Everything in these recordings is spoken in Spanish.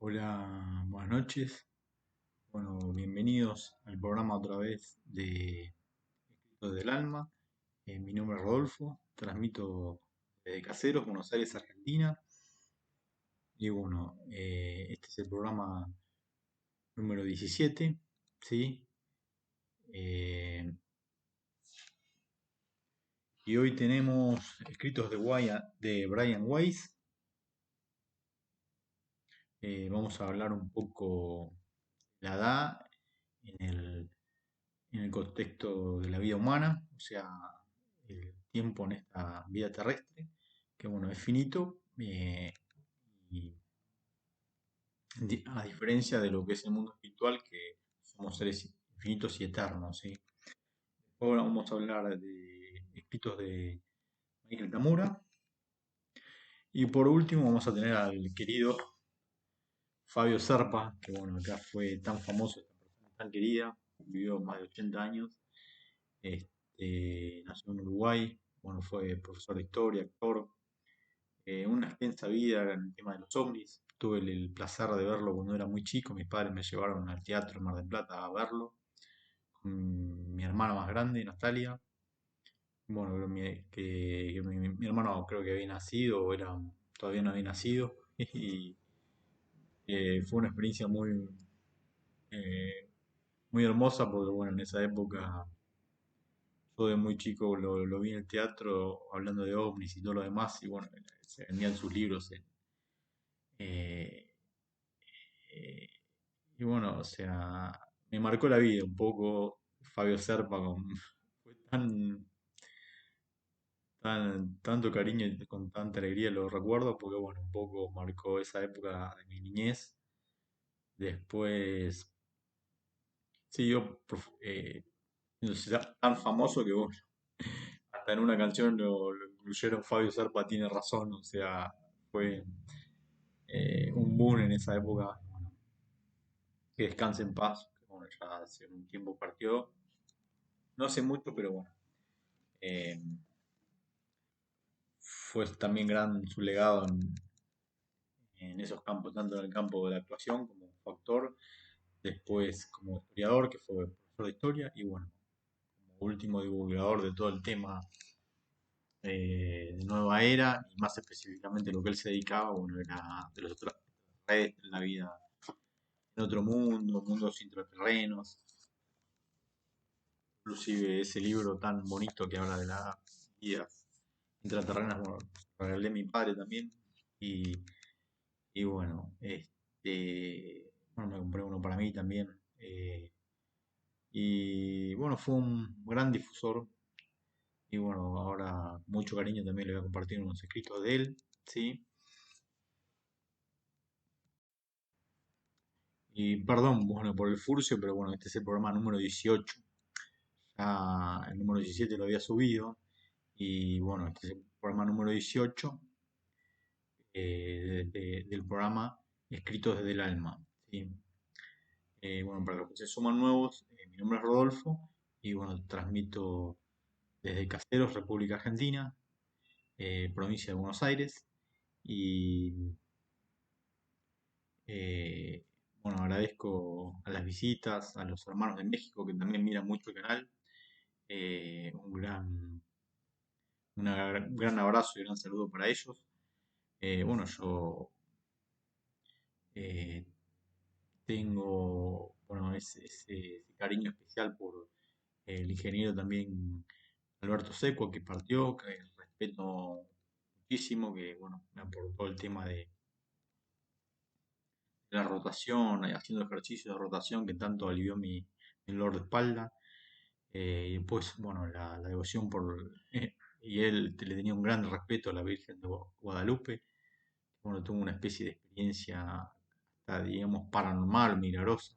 Hola, buenas noches. Bueno, bienvenidos al programa otra vez de Escritos del Alma. Mi nombre es Rodolfo, transmito desde Caseros, Buenos Aires, Argentina. Y bueno, este es el programa número 17, ¿sí? Eh, y hoy tenemos escritos de Brian Weiss. Vamos a hablar un poco de la edad en el contexto de la vida humana, o sea, el tiempo en esta vida terrestre, que bueno, es finito, y a diferencia de lo que es el mundo espiritual, que somos seres infinitos y eternos, ¿sí? Ahora vamos a hablar de escritos de Michael Tamura, y por último vamos a tener al querido Fabio Serpa, que bueno, acá fue tan famoso, esta persona tan querida, vivió más de 80 años. Nació en Uruguay, bueno, fue profesor de historia, actor, una extensa vida en el tema de los ovnis. Tuve el placer de verlo cuando era muy chico, mis padres me llevaron al teatro en Mar del Plata a verlo, con mi hermana más grande, Natalia. Bueno, mi hermano creo que había nacido, o todavía no había nacido, y fue una experiencia eh, muy hermosa porque bueno, en esa época yo de muy chico lo vi en el teatro hablando de ovnis y todo lo demás, y bueno, se vendían sus libros. Eh, eh, y bueno, o sea, me marcó la vida un poco Fabio Serpa fue tanto cariño y con tanta alegría lo recuerdo, porque bueno, un poco marcó esa época de mi niñez. Después siguió no sé, tan famoso que bueno, hasta en una canción lo incluyeron. Fabio Serpa tiene razón, o sea, fue un boom en esa época. Bueno, que descanse en paz, que bueno, ya hace un tiempo partió, no hace mucho, pero bueno, eh, fue también gran su legado en esos campos, tanto en el campo de la actuación como factor, después como historiador, que fue profesor de historia, y bueno, como último divulgador de todo el tema de nueva era, y más específicamente lo que él se dedicaba, bueno, era de los otros redes en la vida, en otro mundo, mundos intraterrenos, inclusive ese libro tan bonito que habla de la vida intraterrena, bueno, lo regalé a mi padre también, y, y bueno, bueno, me compré uno para mí también, y bueno, fue un gran difusor, y bueno, ahora mucho cariño también le voy a compartir unos escritos de él, ¿sí? Y perdón, bueno, por el furcio, pero bueno, este es el programa número 18. Ya el número 17 lo había subido. Y bueno, este es el programa número 18 del programa Escritos desde el Alma, ¿sí? Bueno, para los que se suman nuevos, mi nombre es Rodolfo y bueno, transmito desde Caseros, República Argentina, provincia de Buenos Aires. Y Eh, bueno, agradezco a las visitas, a los hermanos de México que también miran mucho el canal. Un gran abrazo y gran saludo para ellos. Bueno, yo eh, tengo bueno, ese cariño especial por el ingeniero también Alberto Seco, que partió, que respeto muchísimo, que bueno, me aportó el tema de la rotación, haciendo ejercicios de rotación que tanto alivió mi dolor de espalda. Y después, bueno, la devoción y él le tenía un gran respeto a la Virgen de Guadalupe. Bueno, tuvo una especie de experiencia, hasta, digamos, paranormal, milagrosa,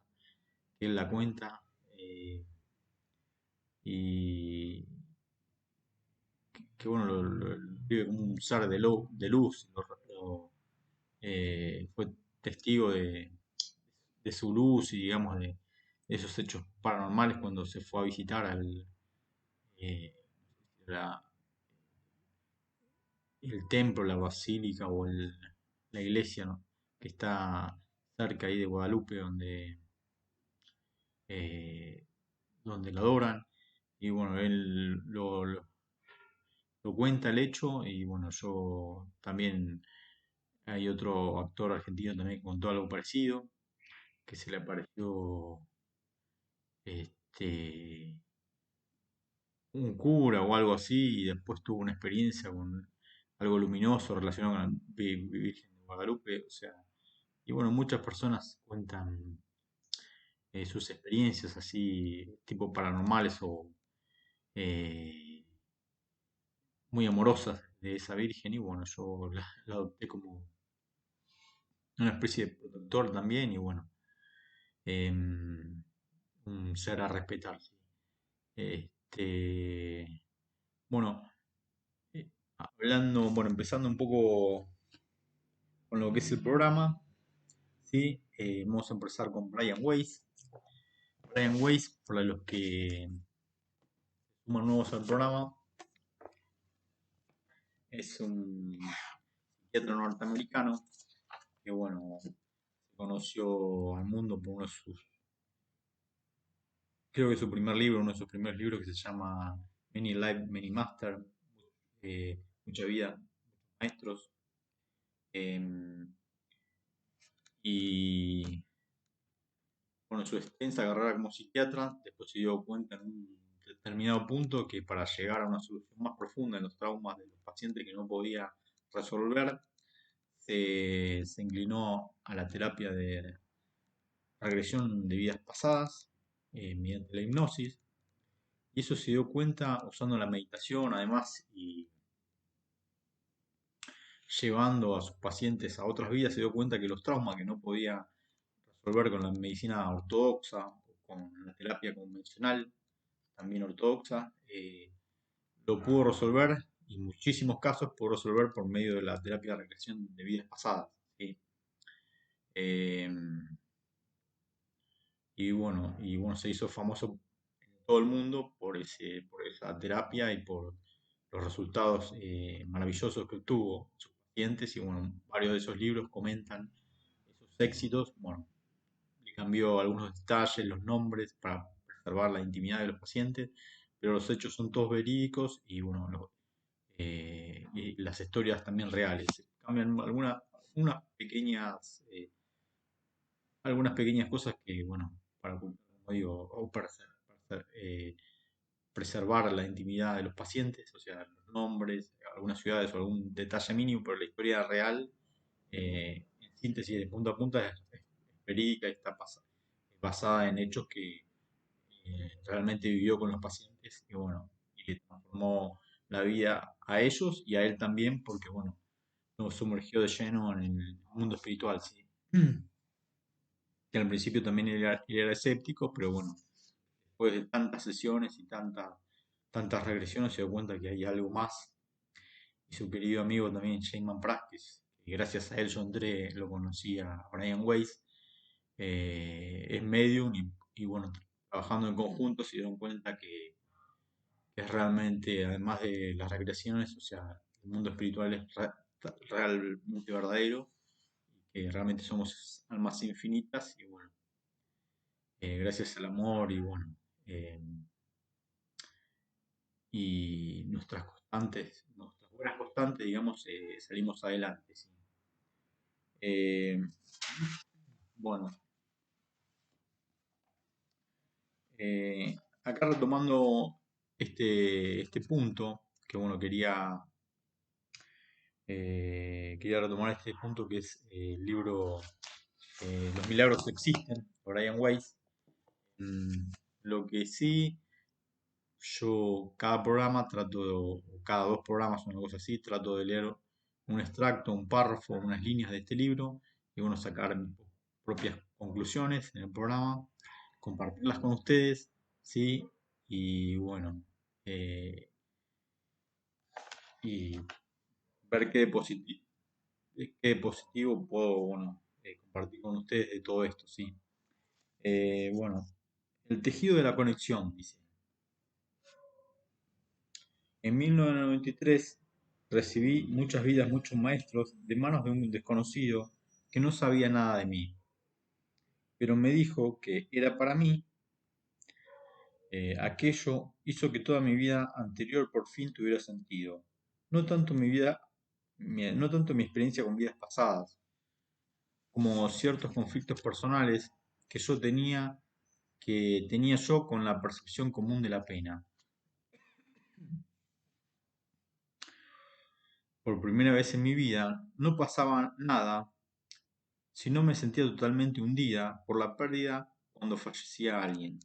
que él la cuenta. eh, y que bueno, lo vive como un ser de luz. Fue testigo de su luz y, digamos, de esos hechos paranormales cuando se fue a visitar eh, la- el templo, la basílica o la iglesia, ¿no? Que está cerca ahí de Guadalupe, eh, donde lo adoran. Y bueno, él lo cuenta el hecho. Y bueno, yo también, hay otro actor argentino también que contó algo parecido, que se le apareció este, un cura o algo así, y después tuvo una experiencia con algo luminoso relacionado con la Virgen de Guadalupe. O sea, y bueno, muchas personas cuentan sus experiencias así, tipo paranormales o eh, muy amorosas de esa Virgen. Y bueno, yo la adopté como una especie de protector también. Y bueno, un ser a respetar. ¿Sí? Este, bueno, hablando, bueno, empezando un poco con lo que es el programa, ¿sí? Vamos a empezar con Brian Weiss. Brian Weiss, para los que suman nuevos al programa, es un psiquiatra norteamericano que, bueno, se conoció al mundo por uno de sus, creo que su primer libro, uno de sus primeros libros, que se llama Many Life, Many Master, Mucha Vida, Muchos Maestros. em, y bueno, su extensa carrera como psiquiatra, después se dio cuenta en un determinado punto que para llegar a una solución más profunda en los traumas de los pacientes que no podía resolver, se inclinó a la terapia de regresión de vidas pasadas mediante la hipnosis. Y eso se dio cuenta usando la meditación, además, y llevando a sus pacientes a otras vidas. Se dio cuenta que los traumas que no podía resolver con la medicina ortodoxa o con la terapia convencional, también ortodoxa, lo pudo resolver, y en muchísimos casos pudo resolver por medio de la terapia de regresión de vidas pasadas. ¿Sí? Eh, y bueno, se hizo famoso en todo el mundo por esa terapia y por los resultados maravillosos que obtuvo en sus pacientes. Y bueno, varios de esos libros comentan esos éxitos. Bueno, le cambió algunos detalles, los nombres, para preservar la intimidad de los pacientes, pero los hechos son todos verídicos. Y bueno, y las historias también reales. Cambian algunas pequeñas cosas que, bueno, para ocultar, como digo, o preservar la intimidad de los pacientes, o sea, los nombres, algunas ciudades o algún detalle mínimo, pero la historia real, en síntesis, de punta a punta, es verídica y está basada en hechos que realmente vivió con los pacientes. Y bueno, y le transformó la vida a ellos y a él también, porque bueno, nos sumergió de lleno en el mundo espiritual, ¿sí? Que al principio también él era escéptico, pero bueno, después de tantas sesiones y tantas regresiones se dio cuenta que hay algo más. Y su querido amigo también, Shane Practice, que gracias a él yo entré, lo conocí a Brian Weiss, es medium. Y bueno, trabajando en conjunto se dieron cuenta que es realmente, además de las regresiones, o sea, el mundo espiritual es realmente verdadero, que realmente somos almas infinitas. Y bueno, gracias al amor y bueno, eh, y nuestras buenas constantes, digamos, salimos adelante. ¿Sí? Eh, bueno, acá retomando este punto, que bueno, quería retomar este punto, que es el libro Los milagros existen, por Brian Weiss. Mm, lo que sí, yo cada programa o cada dos programas, una cosa así, trato de leer un extracto, un párrafo, unas líneas de este libro, y bueno, sacar mis propias conclusiones en el programa, compartirlas con ustedes, ¿sí? Y bueno, eh, y ver qué positivo puedo, bueno, compartir con ustedes de todo esto, ¿sí? Bueno, el tejido de la conexión, dice. En 1993 recibí muchas vidas, muchos maestros de manos de un desconocido que no sabía nada de mí. pero me dijo que era para mí. Aquello hizo que toda mi vida anterior por fin tuviera sentido. No tanto no tanto mi experiencia con vidas pasadas, como ciertos conflictos personales que tenía yo con la percepción común de la pena. Por primera vez en mi vida no pasaba nada si no me sentía totalmente hundida por la pérdida cuando fallecía alguien.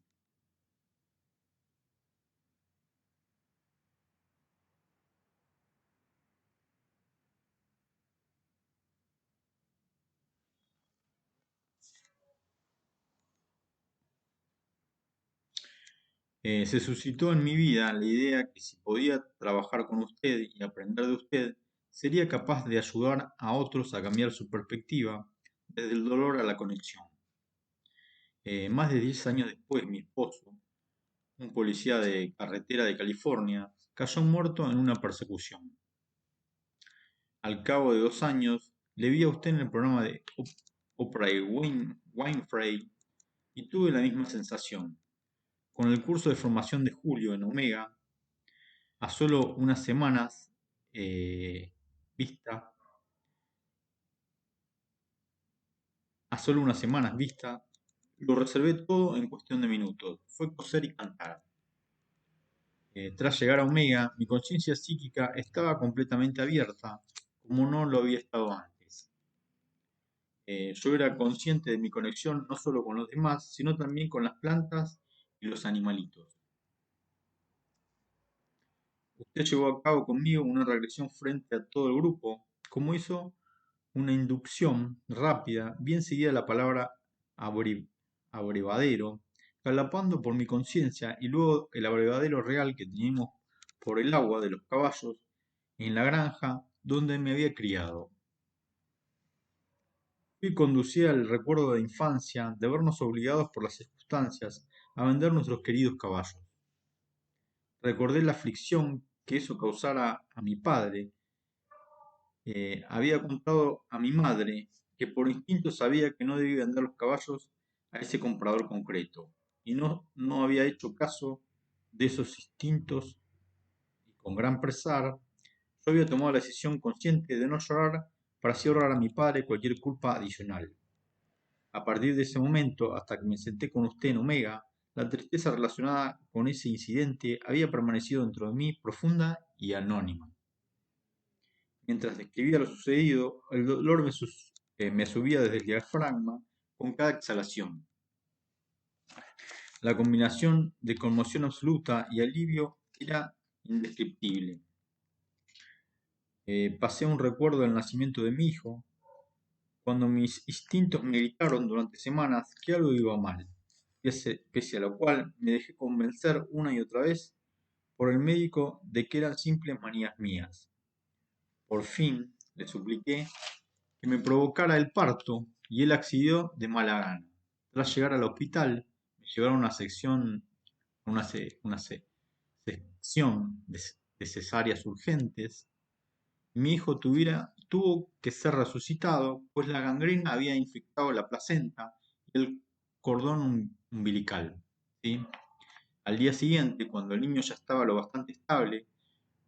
Se suscitó en mi vida la idea que si podía trabajar con usted y aprender de usted, sería capaz de ayudar a otros a cambiar su perspectiva desde el dolor a la conexión. Más de 10 años después, mi esposo, un policía de carretera de California, cayó muerto en una persecución. Al cabo de 2 años, le vi a usted en el programa de Oprah Winfrey y tuve la misma sensación. Con el curso de formación de Julio en Omega, a solo unas semanas eh, vista, a solo unas semanas vista, lo reservé todo en cuestión de minutos. Fue coser y cantar. Tras llegar a Omega, mi conciencia psíquica estaba completamente abierta, como no lo había estado antes. Yo era consciente de mi conexión no solo con los demás, sino también con las plantas y los animalitos. Usted llevó a cabo conmigo una regresión frente a todo el grupo, como hizo una inducción rápida, bien seguida de la palabra abrevadero, galopando por mi conciencia y luego el abrevadero real que teníamos por el agua de los caballos en la granja donde me había criado. Fui conducida al recuerdo de infancia de vernos obligados por las circunstancias a vender nuestros queridos caballos. Recordé la aflicción que eso causara a mi padre. Había contado a mi madre que por instinto sabía que no debía vender los caballos a ese comprador concreto, y no había hecho caso de esos instintos, y con gran pesar yo había tomado la decisión consciente de no llorar para así ahorrar a mi padre cualquier culpa adicional. A partir de ese momento, hasta que me senté con usted en Omega, la tristeza relacionada con ese incidente había permanecido dentro de mí profunda y anónima. Mientras describía lo sucedido, el dolor me subía desde el diafragma con cada exhalación. La combinación de conmoción absoluta y alivio era indescriptible. Pasé un recuerdo del nacimiento de mi hijo, cuando mis instintos me gritaron durante semanas que algo iba mal, pese a lo cual me dejé convencer una y otra vez por el médico de que eran simples manías mías. Por fin le supliqué que me provocara el parto y él accedió de mala gana. Tras llegar al hospital, me llevaron a una sección de cesáreas urgentes. Mi hijo tuvo que ser resucitado, pues la gangrena había infectado la placenta y el cordón umbilical. ¿Sí? Al día siguiente, cuando el niño ya estaba lo bastante estable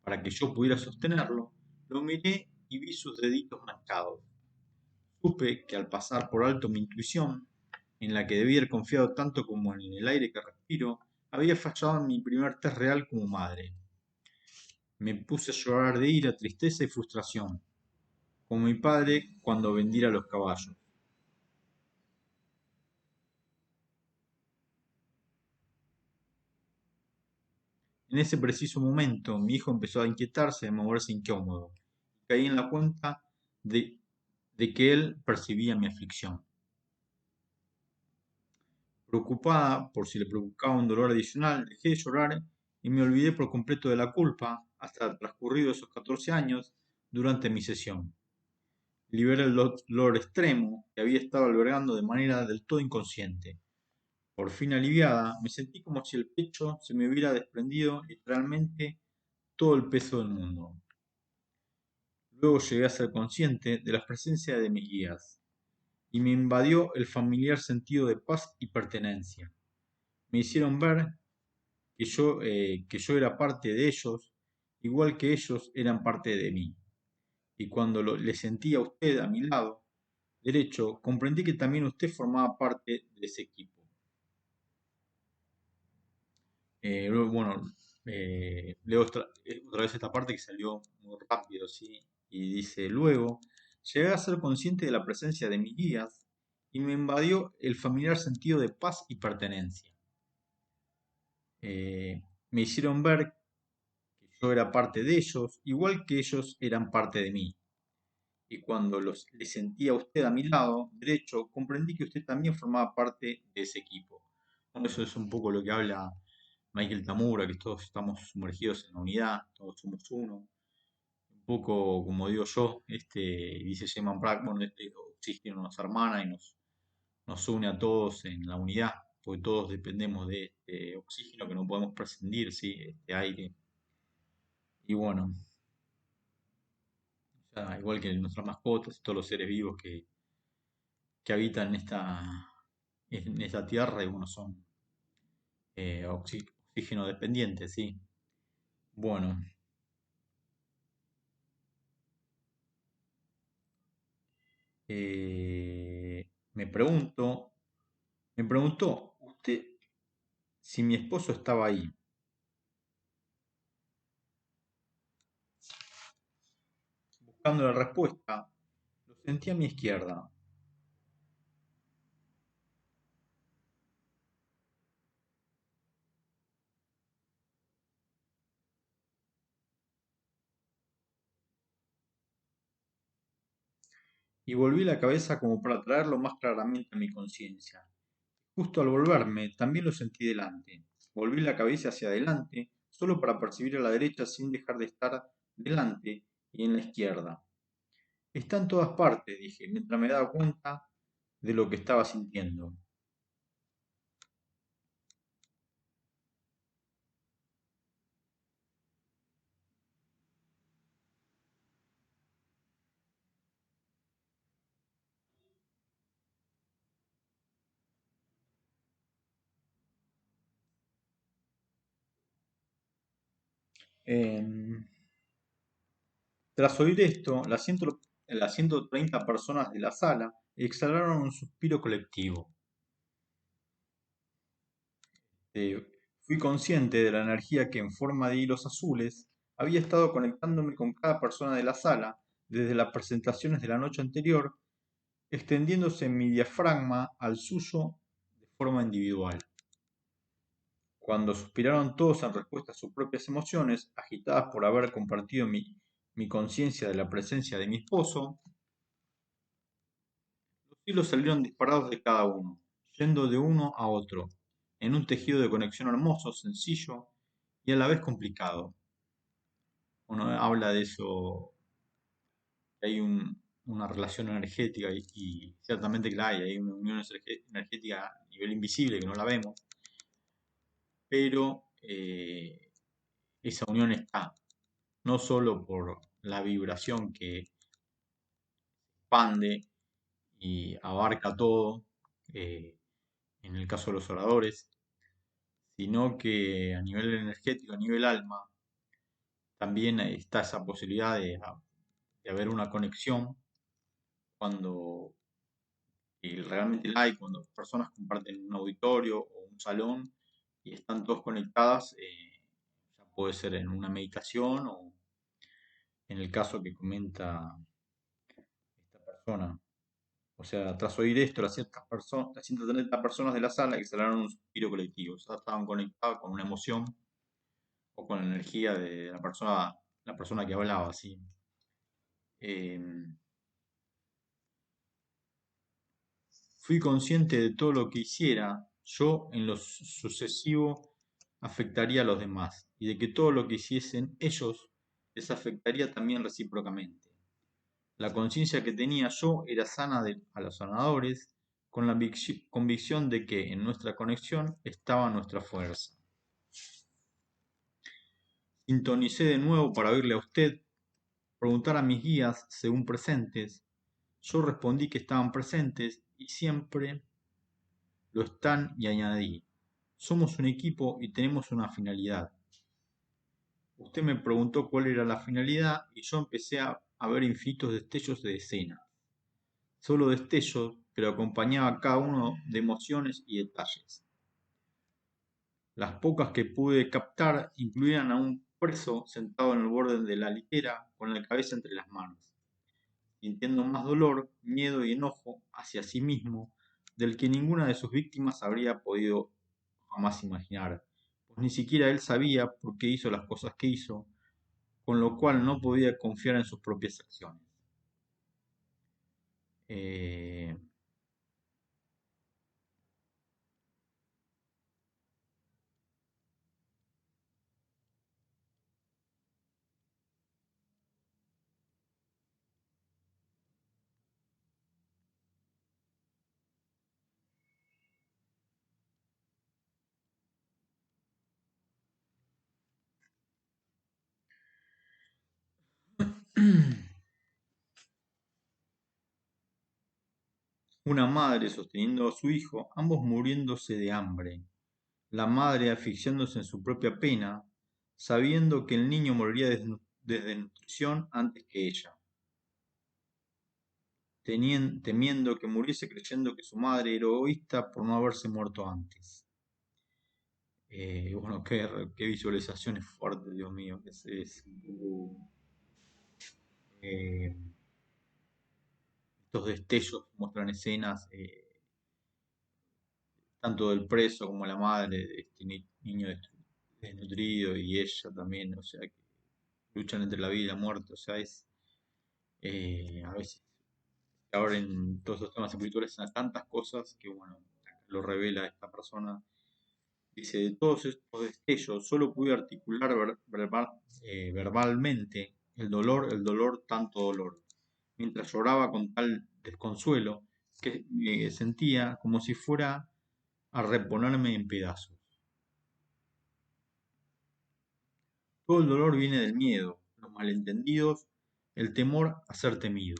para que yo pudiera sostenerlo, lo miré y vi sus deditos manchados. Supe que al pasar por alto mi intuición, en la que debía haber confiado tanto como en el aire que respiro, había fallado en mi primer test real como madre. Me puse a llorar de ira, tristeza y frustración, como mi padre cuando vendiera los caballos. En ese preciso momento, mi hijo empezó a inquietarse, a moverse incómodo. Caí en la cuenta de, de que él percibía mi aflicción. Preocupada por si le provocaba un dolor adicional, dejé de llorar y me olvidé por completo de la culpa hasta transcurridos esos 14 años durante mi sesión. Liberé el dolor extremo que había estado albergando de manera del todo inconsciente. Por fin aliviada, me sentí como si el pecho se me hubiera desprendido literalmente todo el peso del mundo. Luego llegué a ser consciente de la presencia de mis guías. y me invadió el familiar sentido de paz y pertenencia. Me hicieron ver que yo era parte de ellos, igual que ellos eran parte de mí. Y cuando le sentí a usted a mi lado derecho, comprendí que también usted formaba parte de ese equipo. Luego, bueno, leo otra vez esta parte que salió muy rápido, ¿sí? Y dice, luego, llegué a ser consciente de la presencia de mis guías y me invadió el familiar sentido de paz y pertenencia. Me hicieron ver que yo era parte de ellos, igual que ellos eran parte de mí. Y cuando le sentí a usted a mi lado derecho, comprendí que usted también formaba parte de ese equipo. Bueno, eso es un poco lo que habla Michael Tamura, que todos estamos sumergidos en la unidad, todos somos uno. Un poco como digo yo, dice Sheman Blackmore, este oxígeno nos hermana y nos une a todos en la unidad, porque todos dependemos de este oxígeno que no podemos prescindir, ¿sí? Este aire. Y bueno, ya, igual que nuestras mascotas y todos los seres vivos que habitan en esta tierra, y bueno, son oxígeno dependientes, ¿sí? Bueno, me me preguntó usted si mi esposo estaba ahí. Buscando la respuesta, lo sentí a mi izquierda y volví la cabeza como para traerlo más claramente a mi conciencia. Justo al volverme, también lo sentí delante. Volví la cabeza hacia adelante, solo para percibir a la derecha sin dejar de estar delante y en la izquierda. Está en todas partes, dije, mientras me daba cuenta de lo que estaba sintiendo. Em, Tras oír esto, las 130 personas de la sala exhalaron un suspiro colectivo. Fui consciente de la energía que en forma de hilos azules había estado conectándome con cada persona de la sala desde las presentaciones de la noche anterior, extendiéndose en mi diafragma al suyo de forma individual. Cuando suspiraron todos en respuesta a sus propias emociones, agitadas por haber compartido mi conciencia de la presencia de mi esposo, los hilos salieron disparados de cada uno, yendo de uno a otro, en un tejido de conexión hermoso, sencillo y a la vez complicado. Uno habla de eso, que hay una relación energética y ciertamente que la hay una unión energética a nivel invisible que no la vemos, pero esa unión está, no solo por la vibración que expande y abarca todo, eh, en el caso de los oradores, sino que a nivel energético, a nivel alma, también está esa posibilidad de haber una conexión cuando realmente la hay, cuando personas comparten un auditorio o un salón y están todos conectadas, ya puede ser en una meditación o en el caso que comenta esta persona. O sea, tras oír esto, las 130 personas de la sala exhalaron un suspiro colectivo. Ya estaban conectados con una emoción o con la energía de la persona que hablaba, ¿sí? Em, Fui consciente de todo lo que hiciera yo en lo sucesivo afectaría a los demás y de que todo lo que hiciesen ellos les afectaría también recíprocamente. La conciencia que tenía yo era a los sanadores con la convicción de que en nuestra conexión estaba nuestra fuerza. Sintonicé de nuevo para oírle a usted, preguntar a mis guías, según presentes, Yo respondí que estaban presentes y siempre lo están y añadí, somos un equipo y tenemos una finalidad. Usted me preguntó cuál era la finalidad y yo empecé a ver infinitos destellos de escena. Solo destellos, pero acompañaba cada uno de emociones y detalles. Las pocas que pude captar incluían a un preso sentado en el borde de la litera con la cabeza entre las manos, sintiendo más dolor, miedo y enojo hacia sí mismo del que ninguna de sus víctimas habría podido jamás imaginar, pues ni siquiera él sabía por qué hizo las cosas que hizo, con lo cual no podía confiar en sus propias acciones. Eh, una madre sosteniendo a su hijo, ambos muriéndose de hambre, la madre asfixiándose en su propia pena, sabiendo que el niño moriría de desnutrición antes que ella, temiendo que muriese creyendo que su madre era egoísta por no haberse muerto antes. Bueno, qué visualizaciones fuertes, Dios mío, eh, estos destellos muestran escenas tanto del preso como la madre de este niño desnutrido y ella también, o sea, que luchan entre la vida y la muerte, o sea, a veces se abren todos esos temas espirituales a tantas cosas que, bueno, lo revela esta persona. Dice, de todos estos destellos, solo pude articular verbalmente el dolor, tanto dolor, mientras lloraba con tal desconsuelo que sentía como si fuera a reponerme en pedazos. Todo el dolor viene del miedo, los malentendidos, el temor a ser temido.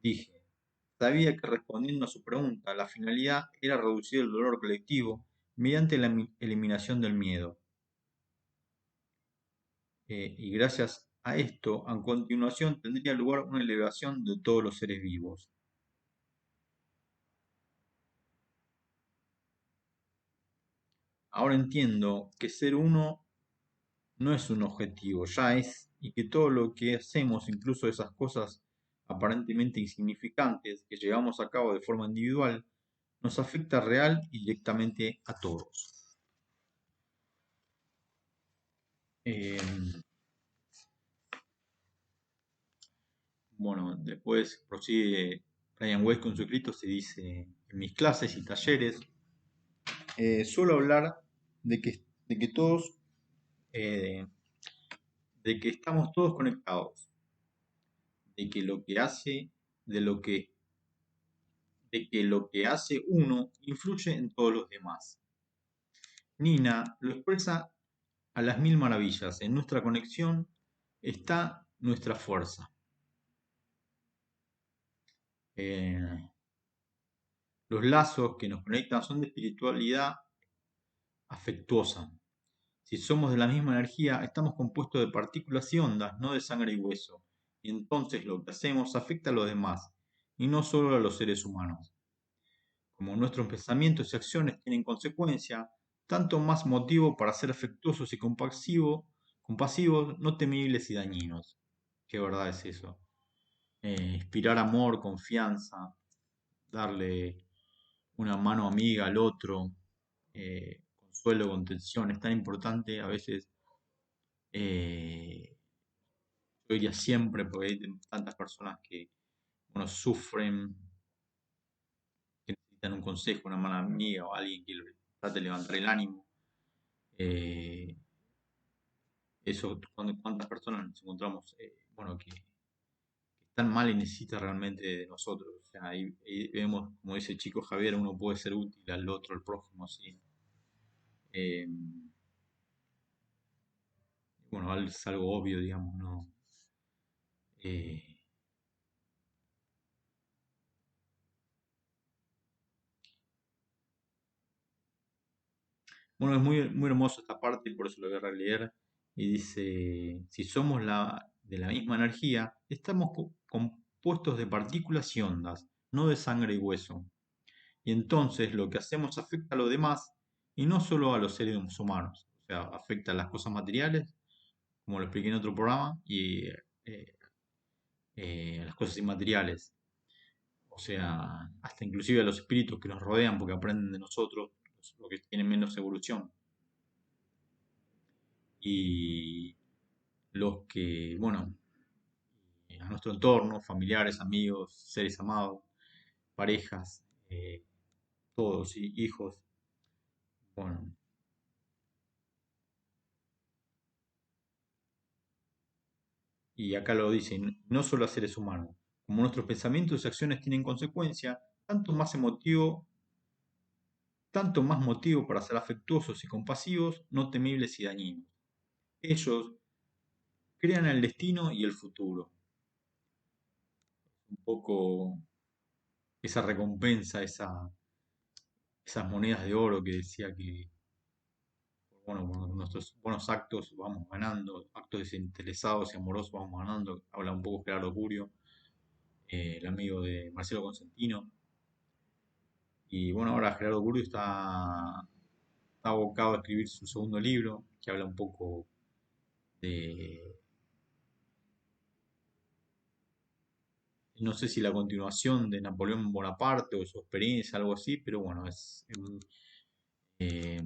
Dije, sabía que respondiendo a su pregunta, la finalidad era reducir el dolor colectivo mediante la eliminación del miedo. Y gracias a esto, a continuación tendría lugar una elevación de todos los seres vivos. Ahora entiendo que ser uno no es un objetivo, ya es, y que todo lo que hacemos, incluso esas cosas aparentemente insignificantes que llevamos a cabo de forma individual, nos afecta real y directamente a todos. Eh, bueno, después prosigue Brian Weiss con su escrito, se dice, en mis clases y talleres suelo hablar de que todos, eh, de que estamos todos conectados, de que lo que hace, de lo que de que lo que hace uno influye en todos los demás. Nina lo expresa a las mil maravillas. En nuestra conexión está nuestra fuerza. Eh, los lazos que nos conectan son de espiritualidad afectuosa. Si somos de la misma energía, estamos compuestos de partículas y ondas, no de sangre y hueso. Y entonces lo que hacemos afecta a los demás, y no solo a los seres humanos. Como nuestros pensamientos y acciones tienen consecuencia, tanto más motivo para ser afectuosos y compasivos, no temibles y dañinos. ¿Qué verdad es eso? Inspirar amor, confianza, darle una mano amiga al otro, consuelo, contención, es tan importante a veces, eh, yo diría siempre, porque hay tantas personas que, bueno, sufren, que necesitan un consejo, una mano amiga o alguien que les trate de levantar el ánimo. Eh, Eso, cuántas personas nos encontramos, bueno, que están mal y necesitan realmente de nosotros. O sea, ahí vemos, como dice el chico Javier, uno puede ser útil al otro, al prójimo, sí. Eh, Bueno, es algo obvio, digamos, ¿no? Eh, bueno, es muy hermoso esta parte y por eso lo voy a releer. Y dice, si somos de la misma energía, estamos compuestos de partículas y ondas, no de sangre y hueso. Y entonces lo que hacemos afecta a los demás y no solo a los seres humanos. O sea, afecta a las cosas materiales, como lo expliqué en otro programa, y a las cosas inmateriales. O sea, hasta inclusive a los espíritus que nos rodean porque aprenden de nosotros, los que tienen menos evolución. Y los que, bueno, a nuestro entorno, familiares, amigos, seres amados, parejas, todos, hijos. Bueno, y acá lo dicen, no solo a seres humanos. Como nuestros pensamientos y acciones tienen consecuencia, tanto más motivo para ser afectuosos y compasivos, no temibles y dañinos. Ellos crean el destino y el futuro. Un poco esa recompensa, esas monedas de oro que decía que, bueno, con nuestros buenos actos vamos ganando, actos desinteresados y amorosos vamos ganando. Habla un poco Gerardo Curio, el amigo de Marcelo Consentino. Y bueno, ahora Gerardo Curio está abocado a escribir su segundo libro, que habla un poco de, no sé si la continuación de Napoleón Bonaparte o su experiencia, algo así, pero bueno, eh,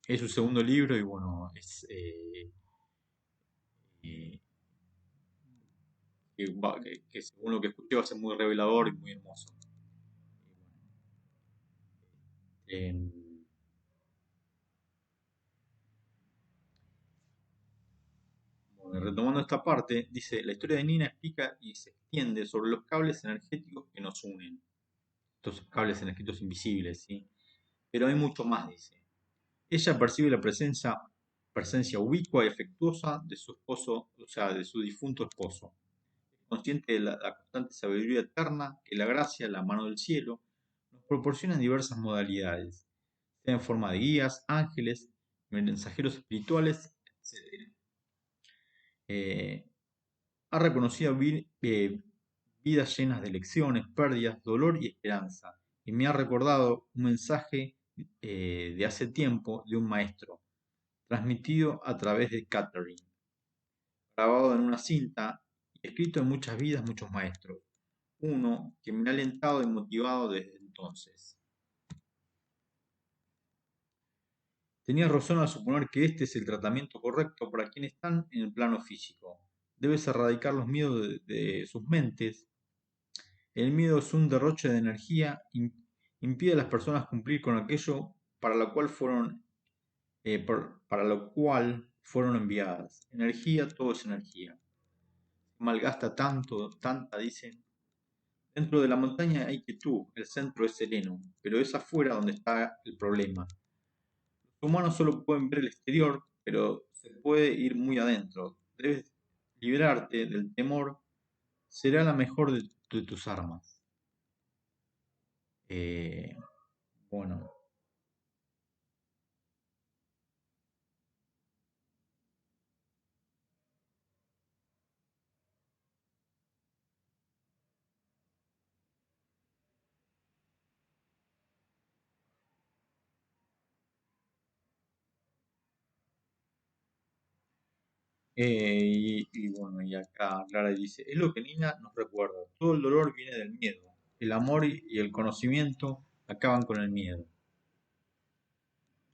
es su segundo libro y bueno, eh, que según lo que escuché va a ser muy revelador y muy hermoso. Eh, bueno, retomando esta parte, dice, la historia de Nina explica y se extiende sobre los cables energéticos que nos unen, estos cables energéticos invisibles, ¿sí? Pero hay mucho más, dice. Ella percibe la presencia ubicua y afectuosa de su esposo, o sea, de su difunto esposo. Es consciente de la constante sabiduría eterna que la gracia, la mano del cielo, nos proporciona en diversas modalidades, sea en forma de guías, ángeles, mensajeros espirituales, etc. Eh, ha reconocido vidas llenas de lecciones, pérdidas, dolor y esperanza, y me ha recordado un mensaje de hace tiempo de un maestro transmitido a través de Catherine, grabado en una cinta y escrito en muchas vidas, muchos maestros. Uno que me ha alentado y motivado desde entonces. Tenía razón al suponer que este es el tratamiento correcto para quienes están en el plano físico. Debes erradicar los miedos de sus mentes. El miedo es un derroche de energía, impide a las personas cumplir con aquello para lo cual para lo cual fueron enviadas. Energía, todo es energía. Malgasta tanto, tanta, dicen. Dentro de la montaña hay quietud, el centro es sereno, pero es afuera donde está el problema. Los humanos solo pueden ver el exterior, pero se puede ir muy adentro. Debes liberarte del temor, será la mejor de tus armas. Eh, bueno, y bueno, y acá Clara dice, es lo que Nina nos recuerda, todo el dolor viene del miedo, el amor y el conocimiento acaban con el miedo.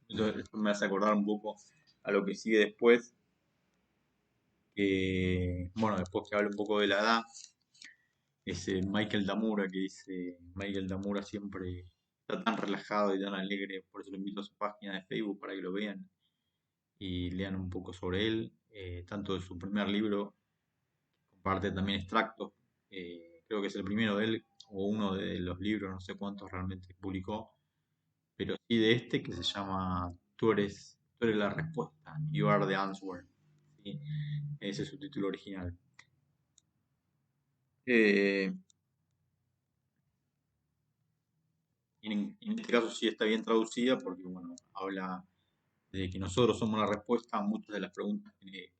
Entonces, esto me hace acordar un poco a lo que sigue después, que, bueno, después que habla un poco de la edad, es Michael Damura, que dice, Michael Damura siempre está tan relajado y tan alegre, por eso lo invito a su página de Facebook para que lo vean y lean un poco sobre él, tanto de su primer libro, comparte también extractos, creo que es el primero de él, o uno de los libros, no sé cuántos realmente publicó, pero sí de este que se llama tú eres la respuesta, You are the answer. ¿sí? Ese es su título original. Eh, en este caso sí está bien traducida porque, bueno, habla de que nosotros somos la respuesta a muchas de las preguntas que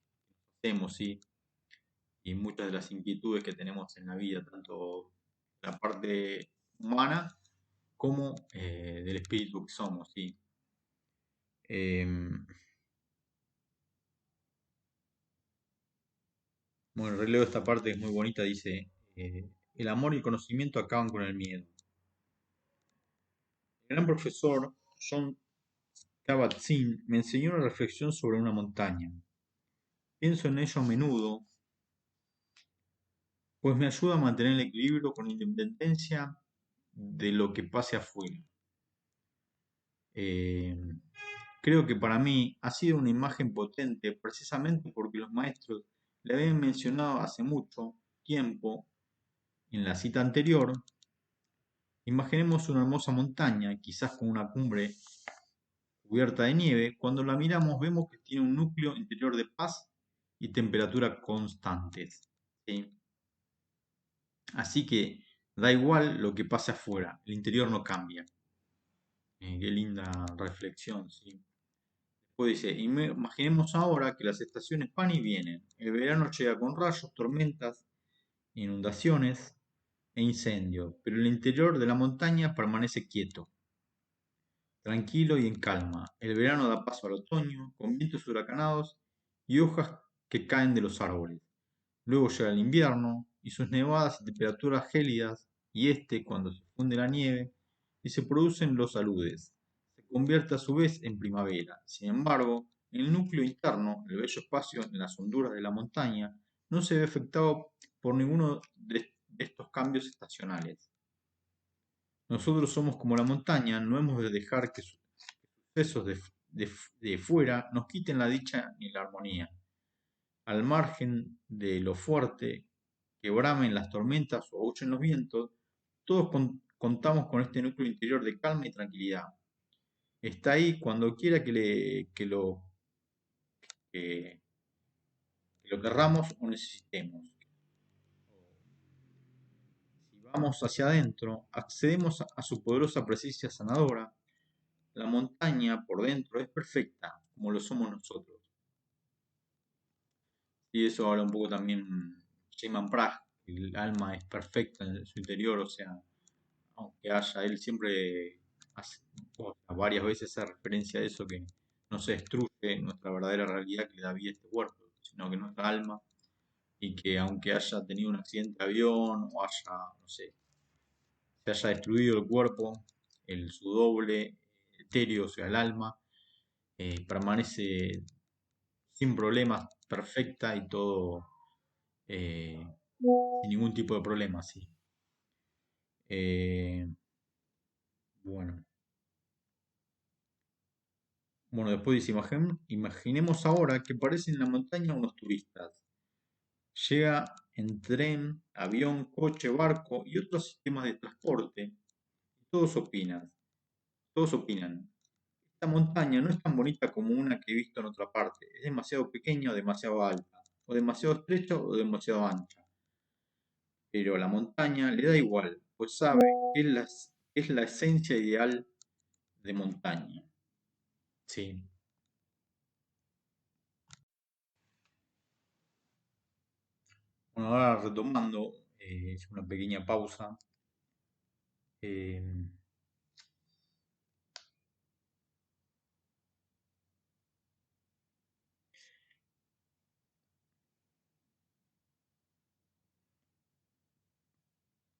hacemos, ¿sí? Y muchas de las inquietudes que tenemos en la vida, tanto la parte humana como del espíritu que somos, ¿sí? Em, bueno, releo esta parte que es muy bonita, dice, el amor y el conocimiento acaban con el miedo. El gran profesor John Kabat-Zinn me enseñó una reflexión sobre una montaña. Pienso en ello a menudo, pues me ayuda a mantener el equilibrio con independencia de lo que pase afuera. Eh, Creo que para mí ha sido una imagen potente precisamente porque los maestros le habían mencionado hace mucho tiempo en la cita anterior. Imaginemos una hermosa montaña, quizás con una cumbre cubierta de nieve. Cuando la miramos vemos que tiene un núcleo interior de paz y temperatura constantes, ¿sí? Así que da igual lo que pase afuera, el interior no cambia. Qué linda reflexión, ¿sí? Después dice, imaginemos ahora que las estaciones van y vienen. El verano llega con rayos, tormentas, inundaciones e incendios, pero el interior de la montaña permanece quieto, tranquilo y en calma. El verano da paso al otoño, con vientos huracanados y hojas que caen de los árboles. Luego llega el invierno y sus nevadas y temperaturas gélidas, y cuando se funde la nieve y se producen los aludes, se convierte a su vez en primavera. Sin embargo, en el núcleo interno, el bello espacio en las honduras de la montaña, no se ve afectado por ninguno de estos cambios estacionales. Nosotros somos como la montaña, no hemos de dejar que sucesos de fuera nos quiten la dicha ni la armonía. Al margen de lo fuerte que bramen las tormentas o aúllen los vientos, todos contamos con este núcleo interior de calma y tranquilidad. Está ahí cuando quiera que, que lo querramos o necesitemos. Si vamos hacia adentro, accedemos a su poderosa presencia sanadora. La montaña por dentro es perfecta, como lo somos nosotros. Y eso habla un poco también Sheyman Prag, el alma es perfecta en su interior, o sea, aunque haya, él siempre hace, varias veces hace referencia a eso, que no se destruye nuestra verdadera realidad que le da vida a este cuerpo, sino que nuestra alma, y que aunque haya tenido un accidente de avión o haya, no sé, se haya destruido el cuerpo, su doble etéreo, o sea, el alma, permanece sin problemas, perfecta y todo sin ningún tipo de problema, sí. Eh, bueno. Bueno, después dice, imaginemos ahora que aparecen en la montaña unos turistas. Llega en tren, avión, coche, barco y otros sistemas de transporte. Todos opinan, todos opinan. Esta montaña no es tan bonita como una que he visto en otra parte. Es demasiado pequeña o demasiado alta, o demasiado estrecha o demasiado ancha. Pero a la montaña le da igual, pues sabe que es la esencia ideal de montaña. Sí. Bueno, ahora retomando, es una pequeña pausa. Eh,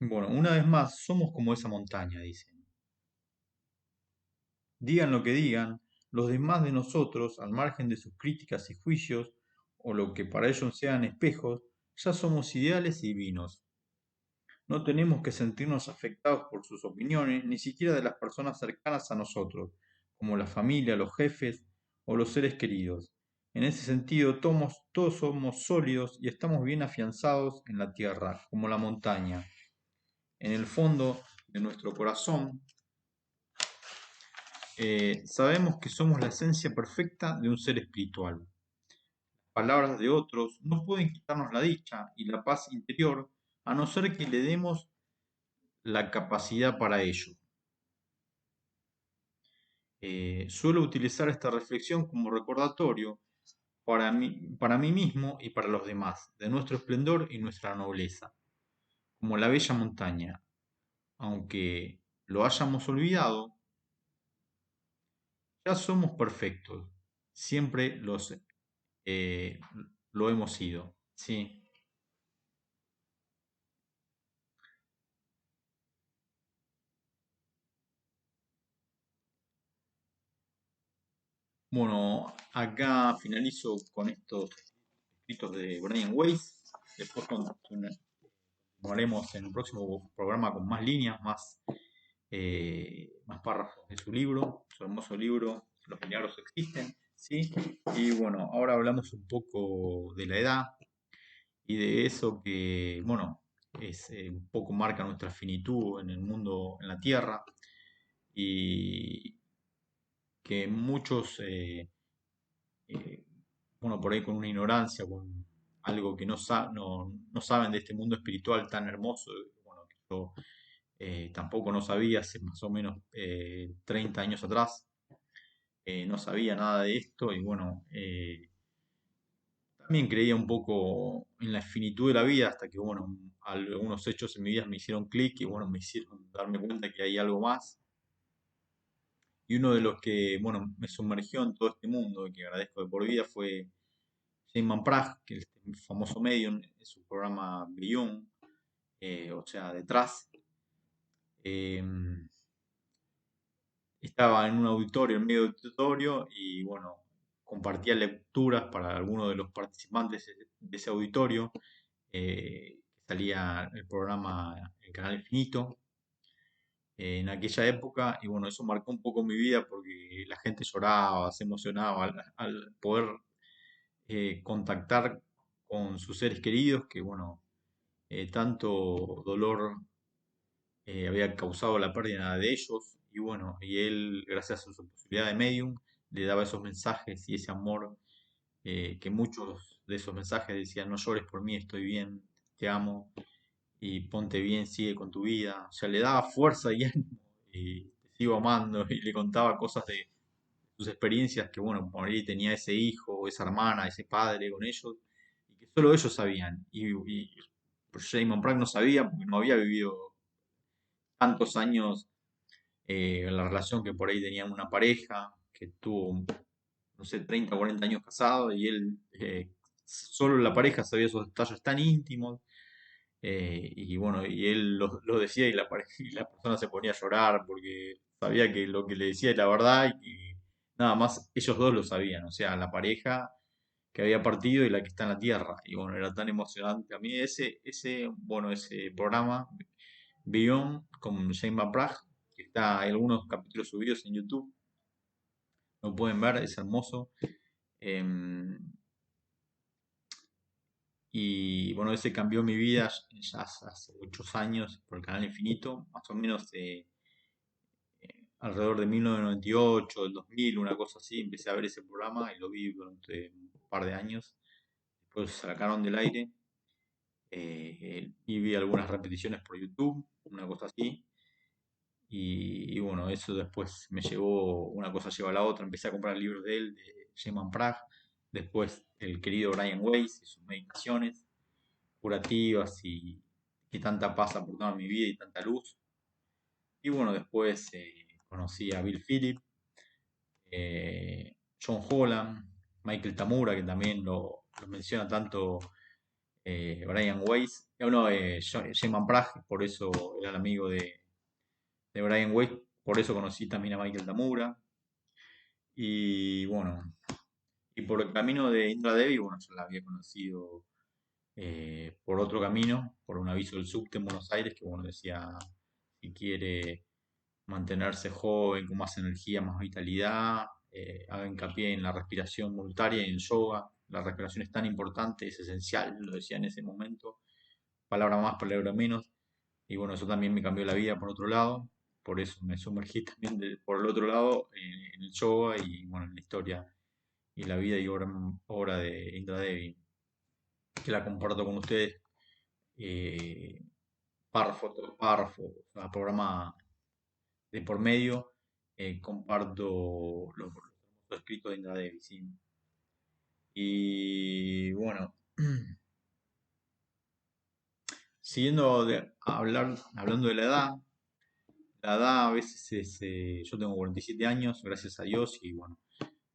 bueno, una vez más, somos como esa montaña, dicen. Digan lo que digan, los demás de nosotros, al margen de sus críticas y juicios, o lo que para ellos sean espejos, ya somos ideales y divinos. No tenemos que sentirnos afectados por sus opiniones, ni siquiera de las personas cercanas a nosotros, como la familia, los jefes o los seres queridos. En ese sentido, todos somos sólidos y estamos bien afianzados en la tierra, como la montaña. En el fondo de nuestro corazón, sabemos que somos la esencia perfecta de un ser espiritual. palabras de otros no pueden quitarnos la dicha y la paz interior a no ser que le demos la capacidad para ello. Suelo utilizar esta reflexión como recordatorio para mí mismo y para los demás, de nuestro esplendor y nuestra nobleza, como la bella montaña. Aunque lo hayamos olvidado, ya somos perfectos. Siempre eh, lo hemos sido. Sí. Bueno, acá finalizo con estos escritos de Brian Weiss. Después continuaremos en un próximo programa con más líneas, más párrafos de su libro, su hermoso libro, Los milagros existen, ¿sí? Y bueno, ahora hablamos un poco de la edad y de eso que, bueno, un poco marca nuestra finitud en el mundo, en la Tierra, y que muchos, eh, bueno, por ahí con una ignorancia, con algo que no saben de este mundo espiritual tan hermoso, bueno, que yo tampoco no sabía hace más o menos 30 años atrás, no sabía nada de esto y bueno, también creía un poco en la finitud de la vida hasta que bueno, algunos hechos en mi vida me hicieron clic y bueno, me hicieron darme cuenta que hay algo más. Y uno de los que, bueno, me sumergió en todo este mundo y que agradezco de por vida fue Shane Prag, que es el famoso Medium, en su programa Beyond, o sea, detrás. Eh, Estaba en un auditorio, en medio del auditorio, y bueno, compartía lecturas para algunos de los participantes de ese auditorio. Salía el programa El Canal Infinito en aquella época, y bueno, eso marcó un poco mi vida porque la gente lloraba, se emocionaba al poder contactar con sus seres queridos, que bueno, tanto dolor había causado la pérdida de ellos y bueno, y él, gracias a su posibilidad de medium, le daba esos mensajes y ese amor, que muchos de esos mensajes decían: no llores por mí, estoy bien, te amo y ponte bien, sigue con tu vida. O sea, le daba fuerza y ánimo y te sigo amando y le contaba cosas de sus experiencias que bueno, por ahí tenía ese hijo, esa hermana, ese padre con ellos y que solo ellos sabían. Y James Pratt no sabía porque no había vivido tantos años la relación que por ahí tenían una pareja que tuvo, no sé, 30 o 40 años casado y él, solo la pareja sabía esos detalles tan íntimos, y bueno, y él lo decía y y la persona se ponía a llorar porque sabía que lo que le decía era la verdad y que nada más ellos dos lo sabían, o sea, la pareja que había partido y la que está en la tierra. Y bueno, era tan emocionante. A mí bueno, ese programa Beyond con Shane Van Praag, que está, hay algunos capítulos subidos en YouTube, lo pueden ver, es hermoso. Em, y bueno, ese cambió mi vida ya hace muchos años por el Canal Infinito, más o menos alrededor de 1998, el 2000, una cosa así, empecé a ver ese programa y lo vi durante un par de años. Después se sacaron del aire, y vi algunas repeticiones por YouTube, una cosa así. Y bueno, eso después me llevó, una cosa lleva a la otra, empecé a comprar libros de él, de Sheman Prag, después el querido Brian Weiss y sus meditaciones curativas y que tanta paz aportaron a mi vida y tanta luz. Y bueno, después conocí a Bill Phillips, John Holland, Michael Tamura, que también lo menciona tanto Brian Weiss, no, Sheman Prag, por eso era el amigo de Brian Weiss, por eso conocí también a Michael Tamura. Y bueno, y por el camino de Indra Devi, bueno, yo la había conocido por otro camino, por un aviso del subte en Buenos Aires, que bueno, decía, si quiere mantenerse joven, con más energía, más vitalidad, haga hincapié en la respiración voluntaria y en el yoga. La respiración es tan importante, es esencial, lo decía en ese momento, palabra más, palabra menos. Y bueno, eso también me cambió la vida por otro lado, por eso me sumergí también por el otro lado en el yoga y bueno, en la historia y la vida y obra de Indra Devi, que la comparto con ustedes eh, párrafo tras párrafo, o sea, programa de por medio, comparto los escritos de Indra Devi, ¿sí? Y bueno, hablando de la edad a veces yo tengo 47 años, gracias a Dios, y bueno,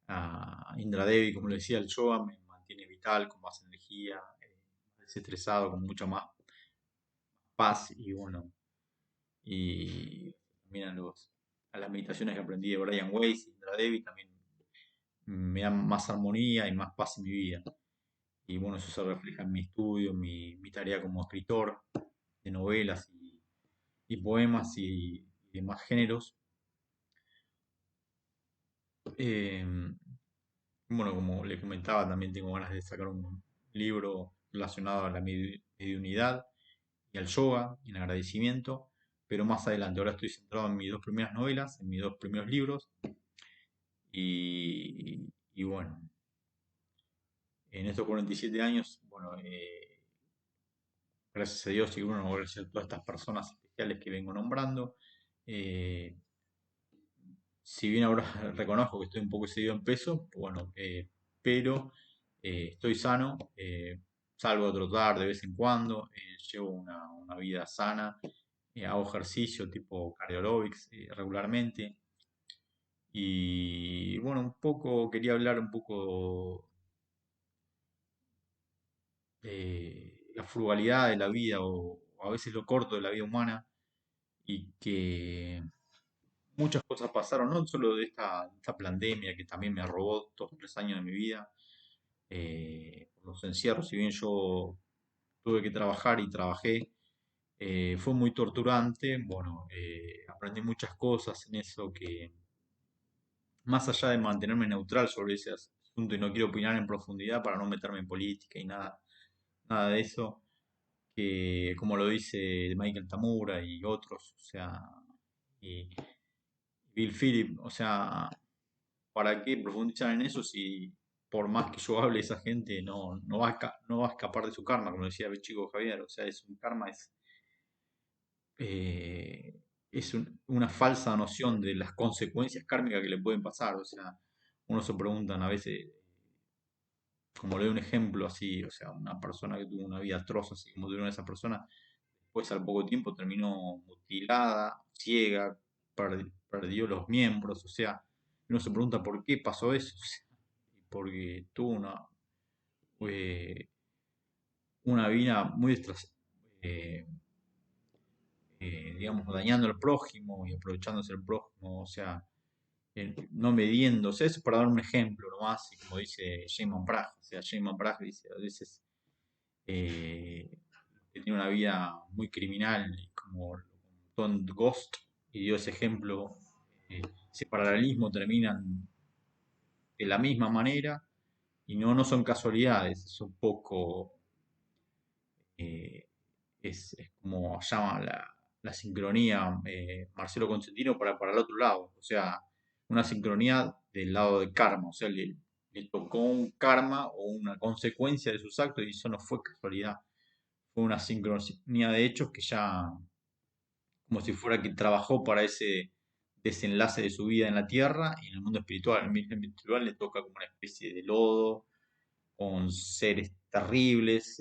a Indra Devi, como le decía, el yoga me mantiene vital, con más energía, desestresado, con mucha más paz, y bueno, y también a las meditaciones que aprendí de Brian Weiss y Indra Devi también me dan más armonía y más paz en mi vida. Y bueno, eso se refleja en mi estudio, mi tarea como escritor de novelas y poemas y demás géneros. Eh, bueno, como le comentaba, también tengo ganas de sacar un libro relacionado a la mediunidad y al yoga y en agradecimiento, pero más adelante. Ahora estoy centrado en mis dos primeras novelas, en mis dos primeros libros y bueno, en estos 47 años, bueno, gracias a Dios y bueno, gracias a todas estas personas especiales que vengo nombrando. eh, si bien ahora reconozco que estoy un poco excedido en peso, bueno, pero estoy sano, salgo a trotar de vez en cuando, llevo una vida sana, hago ejercicio tipo cardio aerobics regularmente. Y bueno, un poco quería hablar un poco de la frugalidad de la vida o a veces lo corto de la vida humana y que muchas cosas pasaron, no solo de esta pandemia que también me robó 2 o 3 años de mi vida, por los encierros, si bien yo tuve que trabajar y trabajé, fue muy torturante, bueno, aprendí muchas cosas en eso que, más allá de mantenerme neutral sobre ese asunto y no quiero opinar en profundidad para no meterme en política y nada de eso, que como lo dice Michael Tamura y otros, o sea, y Bill Phillips, o sea, ¿para qué profundizar en eso si por más que yo hable esa gente no va a escapar de su karma, como decía el chico Javier? O sea, es un karma, eh, una falsa noción de las consecuencias kármicas que le pueden pasar. O sea, uno se preguntan a veces, como le doy un ejemplo así, o sea, una persona que tuvo una vida atroz, así como tuvieron esa persona, después al poco tiempo terminó mutilada, ciega, perdió los miembros, o sea, uno se pregunta por qué pasó eso. O sea, porque tuvo eh, una vida muy eh, digamos, dañando al prójimo y aprovechándose del prójimo, o sea, no mediéndose, eso para dar un ejemplo nomás, y como dice Shimon Braj, o sea, Shimon Braj dice a veces eh, que tiene una vida muy criminal, y como Don Ghost, y dio ese ejemplo, ese paralelismo terminan de la misma manera, y no son casualidades, es un poco, eh, es como llama la sincronía Marcelo Consentino para el otro lado, o sea, una sincronía del lado del karma, o sea, le tocó un karma o una consecuencia de sus actos y eso no fue casualidad, fue una sincronía de hechos que ya, como si fuera que trabajó para ese desenlace de su vida en la tierra y en el mundo espiritual. En el mundo espiritual le toca como una especie de lodo, con seres terribles.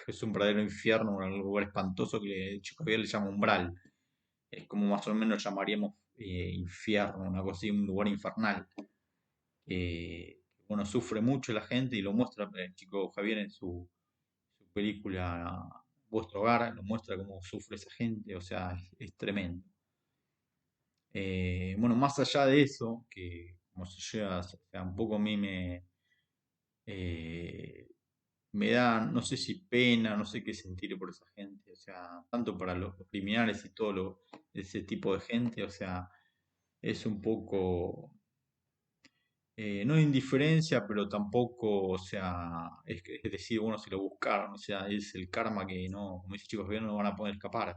Es un verdadero infierno, un lugar espantoso que Chico Javier le llama umbral. Es como más o menos llamaríamos infierno, una cosa así, un lugar infernal. Bueno, sufre mucho la gente y lo muestra Chico Javier en su película Vuestro Hogar, lo muestra cómo sufre esa gente, o sea, es tremendo. Bueno, más allá de eso, que como se llega, o sea, un poco a mí eh, me da, no sé si pena, no sé qué sentir por esa gente, o sea, tanto para los criminales y ese tipo de gente, o sea, es un poco, no indiferencia, pero tampoco, o sea, es decir, bueno, si lo buscaron, o sea, es el karma que no, como dice chicos, bien, no van a poder escapar.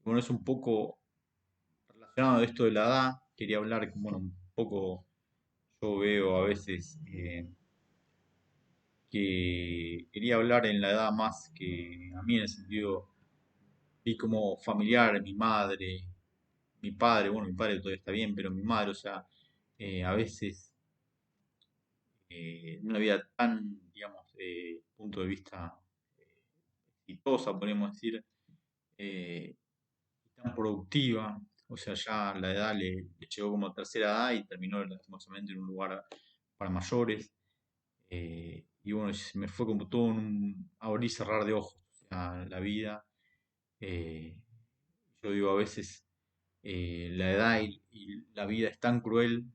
Bueno, es un poco relacionado a esto de la edad, quería hablar, bueno, un poco. yo veo a veces que quería hablar en la edad más que a mí en el sentido, y como familiar, mi madre, mi padre, bueno, mi padre todavía está bien, pero mi madre, o sea, a veces una vida tan, digamos, punto de vista eh, exitosa, podríamos decir, eh, tan productiva, o sea, ya la edad le llegó como tercera edad y terminó lastimosamente en un lugar para mayores. Y bueno, se me fue como todo un abrir y cerrar de ojos, o sea, la vida. eh, yo digo, a veces la edad y la vida es tan cruel.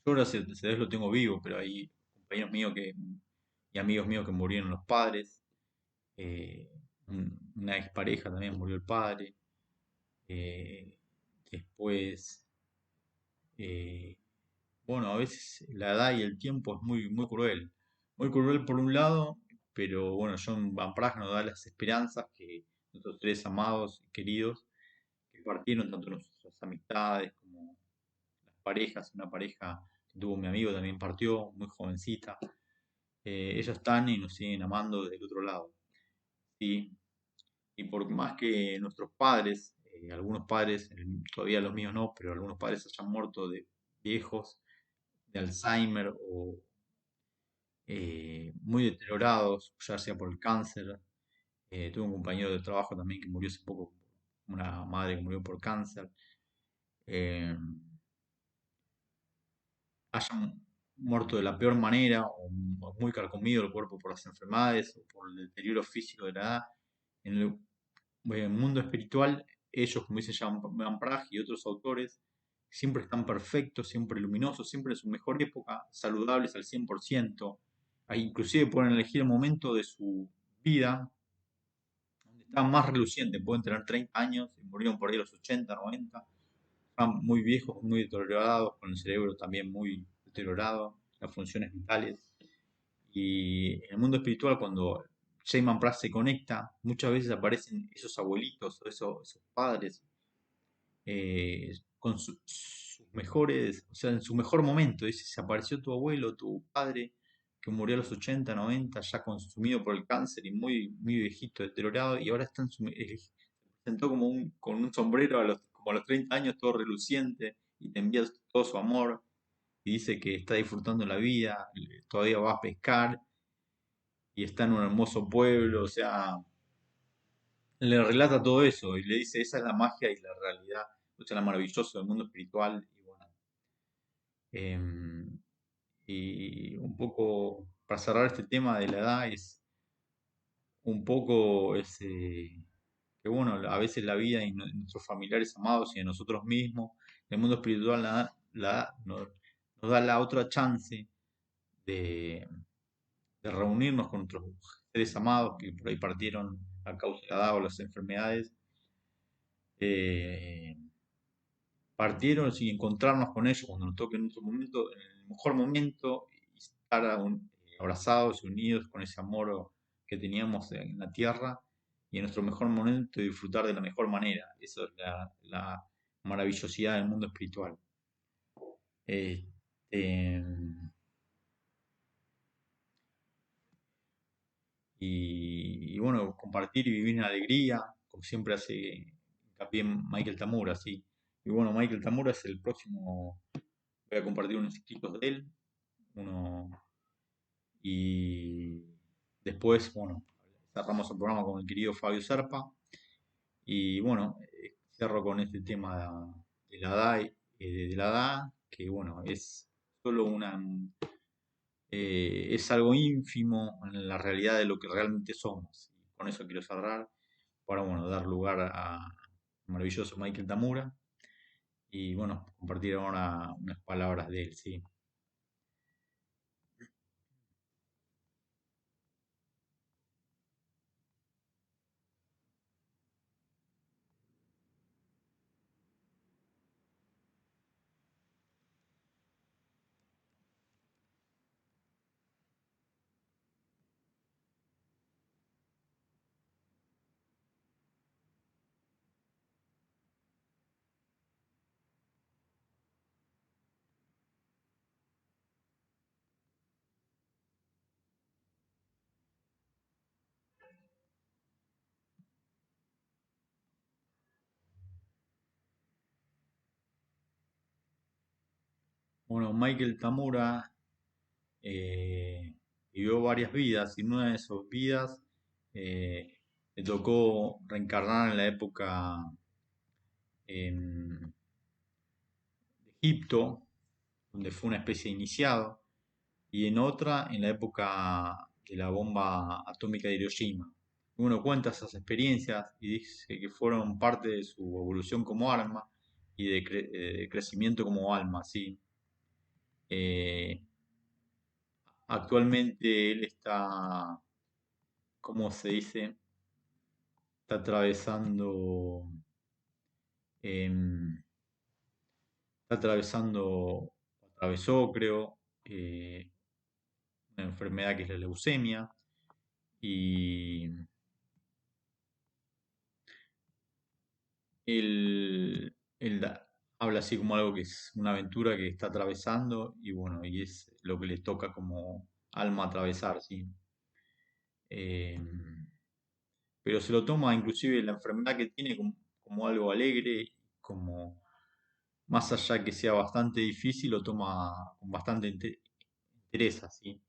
Yo gracias a Dios lo tengo vivo, pero hay compañeros míos y amigos míos que murieron los padres. eh, una expareja también murió el padre. eh, después, eh, bueno, a veces la edad y el tiempo es muy, muy cruel. Muy cruel por un lado, pero bueno, John Van Praag nos da las esperanzas que nuestros tres amados y queridos que partieron, tanto nuestras amistades como las parejas, una pareja que tuvo mi amigo también partió, muy jovencita. Ellos están y nos siguen amando del otro lado. ¿Sí? Y por más que nuestros padres, algunos padres, todavía los míos no, pero algunos padres hayan muerto de viejos, de Alzheimer o muy deteriorados, ya sea por el cáncer. Tuve un compañero de trabajo también que murió hace poco, una madre que murió por cáncer. eh, Hayan muerto de la peor manera o muy carcomido el cuerpo por las enfermedades o por el deterioro físico de la edad. En el mundo espiritual, ellos, como dice Jan Van Praag y otros autores, siempre están perfectos, siempre luminosos, siempre en su mejor época, saludables al 100%. Ahí inclusive pueden elegir el momento de su vida donde estaban más relucientes, pueden tener 30 años y murieron por ahí a los 80, 90. Están muy viejos, muy deteriorados, con el cerebro también muy deteriorado, las funciones vitales. Y en el mundo espiritual, cuando Sheyman Pratt se conecta, muchas veces aparecen esos abuelitos o esos padres con sus mejores, o sea, en su mejor momento. Dice, se apareció tu abuelo, tu padre, que murió a los 80 90 ya consumido por el cáncer y muy, muy viejito, deteriorado, y ahora está se presentó como con un sombrero como a los 30 años, todo reluciente, y te envía todo su amor, y dice que está disfrutando la vida, todavía va a pescar, y está en un hermoso pueblo, o sea, le relata todo eso, y le dice, esa es la magia y la realidad, o sea, la maravilloso del mundo espiritual, y bueno. em, y un poco, para cerrar este tema de la edad, es un poco que bueno, a veces la vida y nuestros familiares amados y de nosotros mismos, el mundo espiritual nos da la otra chance de, de reunirnos con nuestros seres amados que por ahí partieron a causa de la edad o las enfermedades, eh, partieron sin encontrarnos con ellos cuando nos toque en nuestro momento, en el mejor momento, y estar abrazados y unidos con ese amor que teníamos en la tierra y en nuestro mejor momento y disfrutar de la mejor manera. Eso es la maravillosidad del mundo espiritual. Este, y bueno, compartir y vivir en alegría, como siempre hace hincapié en Michael Tamura, sí. Y bueno, Michael Tamura es el próximo, voy a compartir unos escritos de él, uno, y después, bueno, cerramos el programa con el querido Fabio Serpa, y bueno, cierro con este tema de la edad, de la edad, que bueno, es solo es algo ínfimo en la realidad de lo que realmente somos. Y con eso quiero cerrar para bueno, dar lugar a maravilloso Michael Tamura y bueno, compartir ahora unas palabras de él, sí. Bueno, Michael Tamura eh, vivió varias vidas y en una de esas vidas eh, le tocó reencarnar en la época de Egipto, donde fue una especie de iniciado, y en otra en la época de la bomba atómica de Hiroshima. Uno cuenta esas experiencias y dice que fueron parte de su evolución como arma y de crecimiento como alma, ¿sí? Eh, Actualmente él está, ¿cómo se dice? Está atravesando, em, está atravesando, atravesó, creo, una enfermedad que es la leucemia y habla así como algo que es una aventura que está atravesando y bueno, y es lo que le toca como alma atravesar, ¿sí? Em, pero se lo toma inclusive la enfermedad que tiene como algo alegre, como más allá que sea bastante difícil, lo toma con bastante interés, así.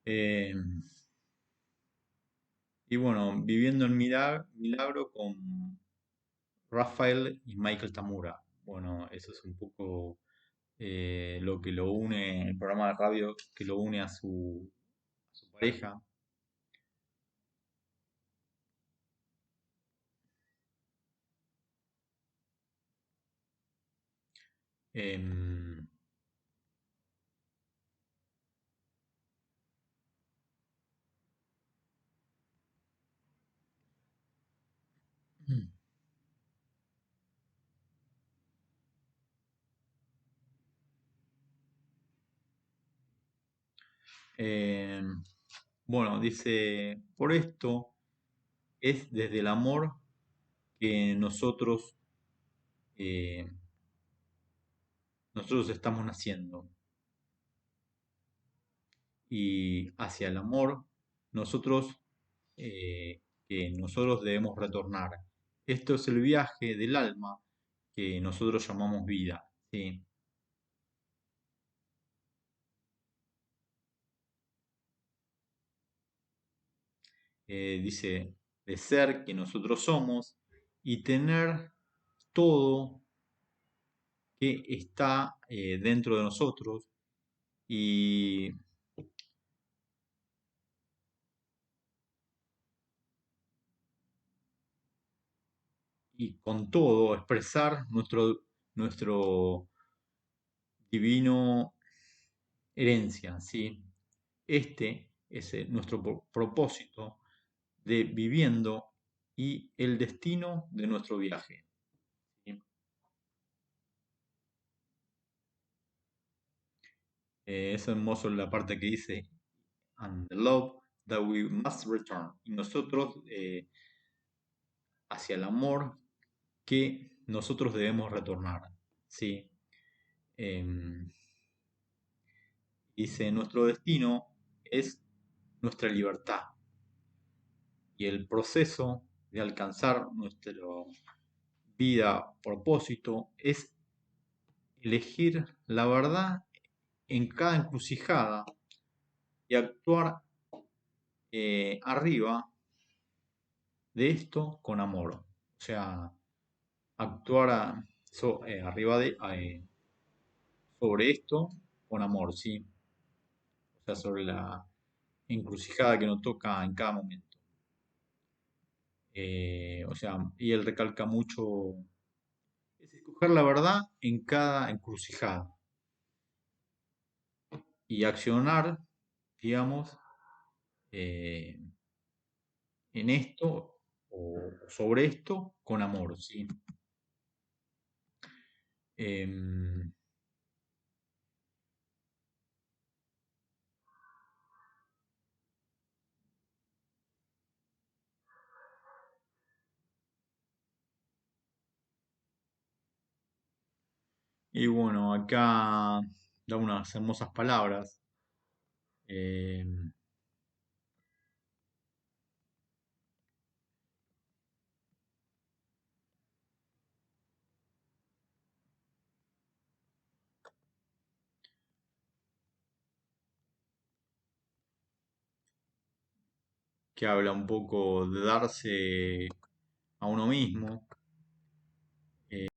Eh, y bueno, viviendo el milagro con Rafael y Michael Tamura. Bueno, eso es un poco lo que lo une, el programa de radio que lo une a su pareja. Em, em, bueno, dice, por esto es desde el amor que eh, nosotros estamos naciendo y hacia el amor nosotros que nosotros debemos retornar. Esto es el viaje del alma que nosotros llamamos vida, ¿sí? Dice, de ser que nosotros somos y tener todo que está dentro de nosotros y, y con todo expresar nuestro divino herencia, ¿sí? Este es nuestro propósito de viviendo y el destino de nuestro viaje, ¿sí? Es hermoso la parte que dice, and the love that we must return. Y nosotros hacia el amor que nosotros debemos retornar, ¿sí? Em, Dice, nuestro destino es nuestra libertad y el proceso de alcanzar nuestra vida, propósito, es elegir la verdad en cada encrucijada y actuar arriba de esto con amor. O sea, actuar arriba sobre esto con amor, ¿sí? O sea, sobre la encrucijada que nos toca en cada momento. O sea, y él recalca mucho, es escoger la verdad en cada encrucijada y accionar, digamos, eh, en esto o sobre esto con amor, ¿sí? Em, y bueno, acá da unas hermosas palabras, eh, que habla un poco de darse a uno mismo, eh,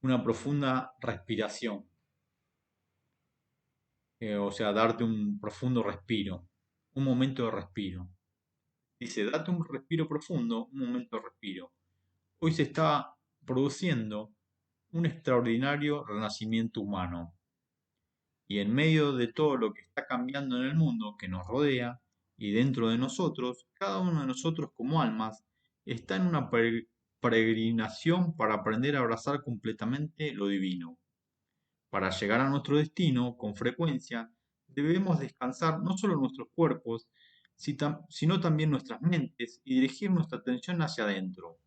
una profunda respiración, o sea, darte un profundo respiro, un momento de respiro. Dice, date un respiro profundo, un momento de respiro. Hoy se está produciendo un extraordinario renacimiento humano. Y en medio de todo lo que está cambiando en el mundo que nos rodea y dentro de nosotros, cada uno de nosotros como almas está en una peregrinación para aprender a abrazar completamente lo divino. Para llegar a nuestro destino con frecuencia, debemos descansar no solo nuestros cuerpos, sino también nuestras mentes y dirigir nuestra atención hacia adentro.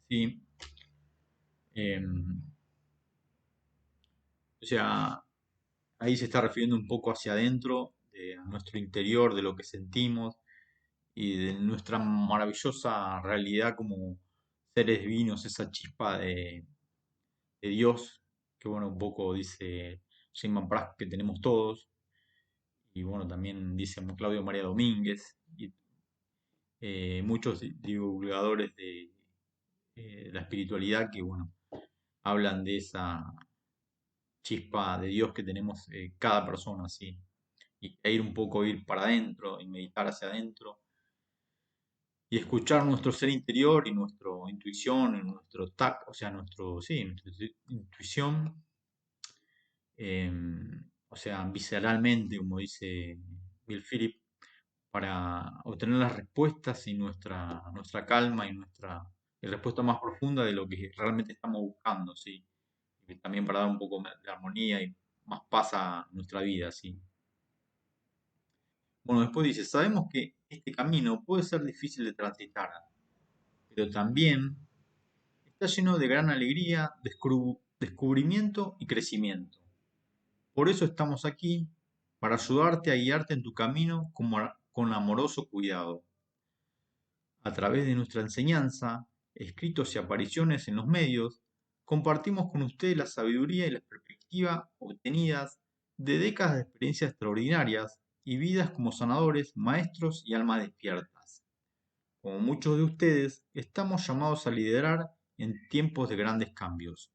¿Sí? Em, o sea, ahí se está refiriendo un poco hacia adentro, a nuestro interior, de lo que sentimos y de nuestra maravillosa realidad como seres divinos, esa chispa de Dios, que bueno, un poco dice Sheinman Pratt que tenemos todos, y bueno, también dice Claudio María Domínguez, y muchos divulgadores de la espiritualidad que bueno, hablan de esa chispa de Dios que tenemos cada persona, ¿sí? Y ir un poco ir para adentro y meditar hacia adentro y escuchar nuestro ser interior y nuestra intuición, y nuestro o sea, sí, nuestra intuición, o sea, visceralmente, como dice Bill Phillips, para obtener las respuestas y nuestra calma y nuestra respuesta más profunda de lo que realmente estamos buscando, ¿sí? Y también para dar un poco de armonía y más paz a nuestra vida, ¿sí? Bueno, después dice, sabemos que este camino puede ser difícil de transitar, pero también está lleno de gran alegría, descubrimiento y crecimiento. Por eso estamos aquí, para ayudarte a guiarte en tu camino con amoroso cuidado. A través de nuestra enseñanza, escritos y apariciones en los medios, compartimos con ustedes la sabiduría y la perspectiva obtenidas de décadas de experiencias extraordinarias y vidas como sanadores, maestros y almas despiertas. Como muchos de ustedes, estamos llamados a liderar en tiempos de grandes cambios.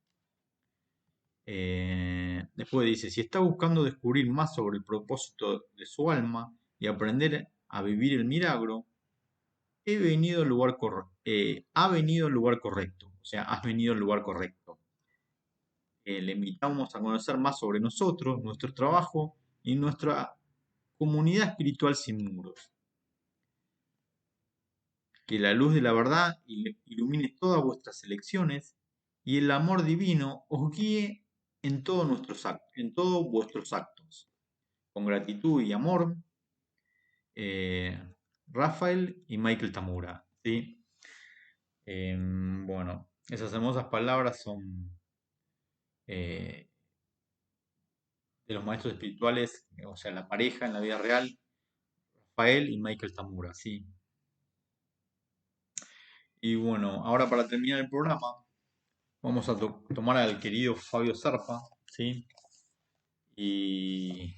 Después dice, si está buscando descubrir más sobre el propósito de su alma y aprender a vivir el milagro, ha venido al lugar correcto. O sea, has venido al lugar correcto. Le invitamos a conocer más sobre nosotros, nuestro trabajo y nuestra comunidad espiritual sin muros. Que la luz de la verdad ilumine todas vuestras elecciones y el amor divino os guíe en todos vuestros actos. Con gratitud y amor, eh, Rafael y Michael Tamura. ¿Sí? Bueno, esas hermosas palabras son eh, de los maestros espirituales, o sea, la pareja en la vida real, Rafael y Michael Tamura. ¿Sí? Y bueno, ahora para terminar el programa, vamos a tomar al querido Fabio Serpa, ¿sí? Y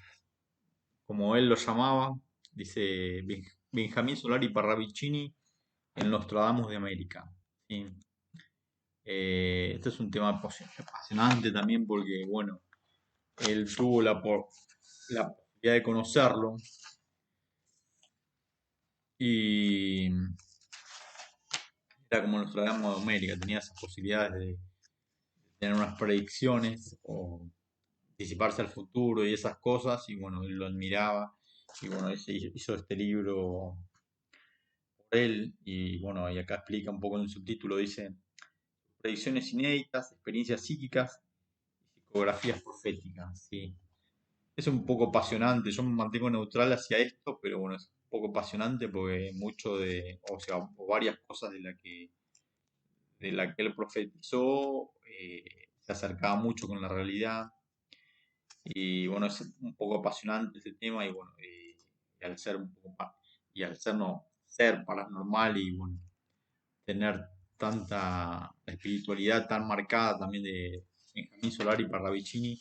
como él lo llamaba, dice Benjamín Solari Parravicini, el Nostradamus de América. ¿Sí? Este es un tema apasionante también porque, bueno, él tuvo la posibilidad de conocerlo y era como Nostradamus de América, tenía esas posibilidades de tener unas predicciones o anticiparse al futuro y esas cosas, y bueno, él lo admiraba, y bueno, él hizo este libro por él, y bueno, y acá explica un poco en el subtítulo, dice, predicciones inéditas, experiencias psíquicas y psicografías proféticas, ¿sí? es un poco apasionante. Yo me mantengo neutral hacia esto, pero bueno, es un poco apasionante porque mucho de, o sea, o varias cosas de la que él profetizó se acercaba mucho con la realidad. Y bueno, es un poco apasionante ese tema y bueno, y al ser un poco y al ser no ser paranormal y bueno, tener tanta espiritualidad tan marcada también de Benjamín Solari y Parravicini,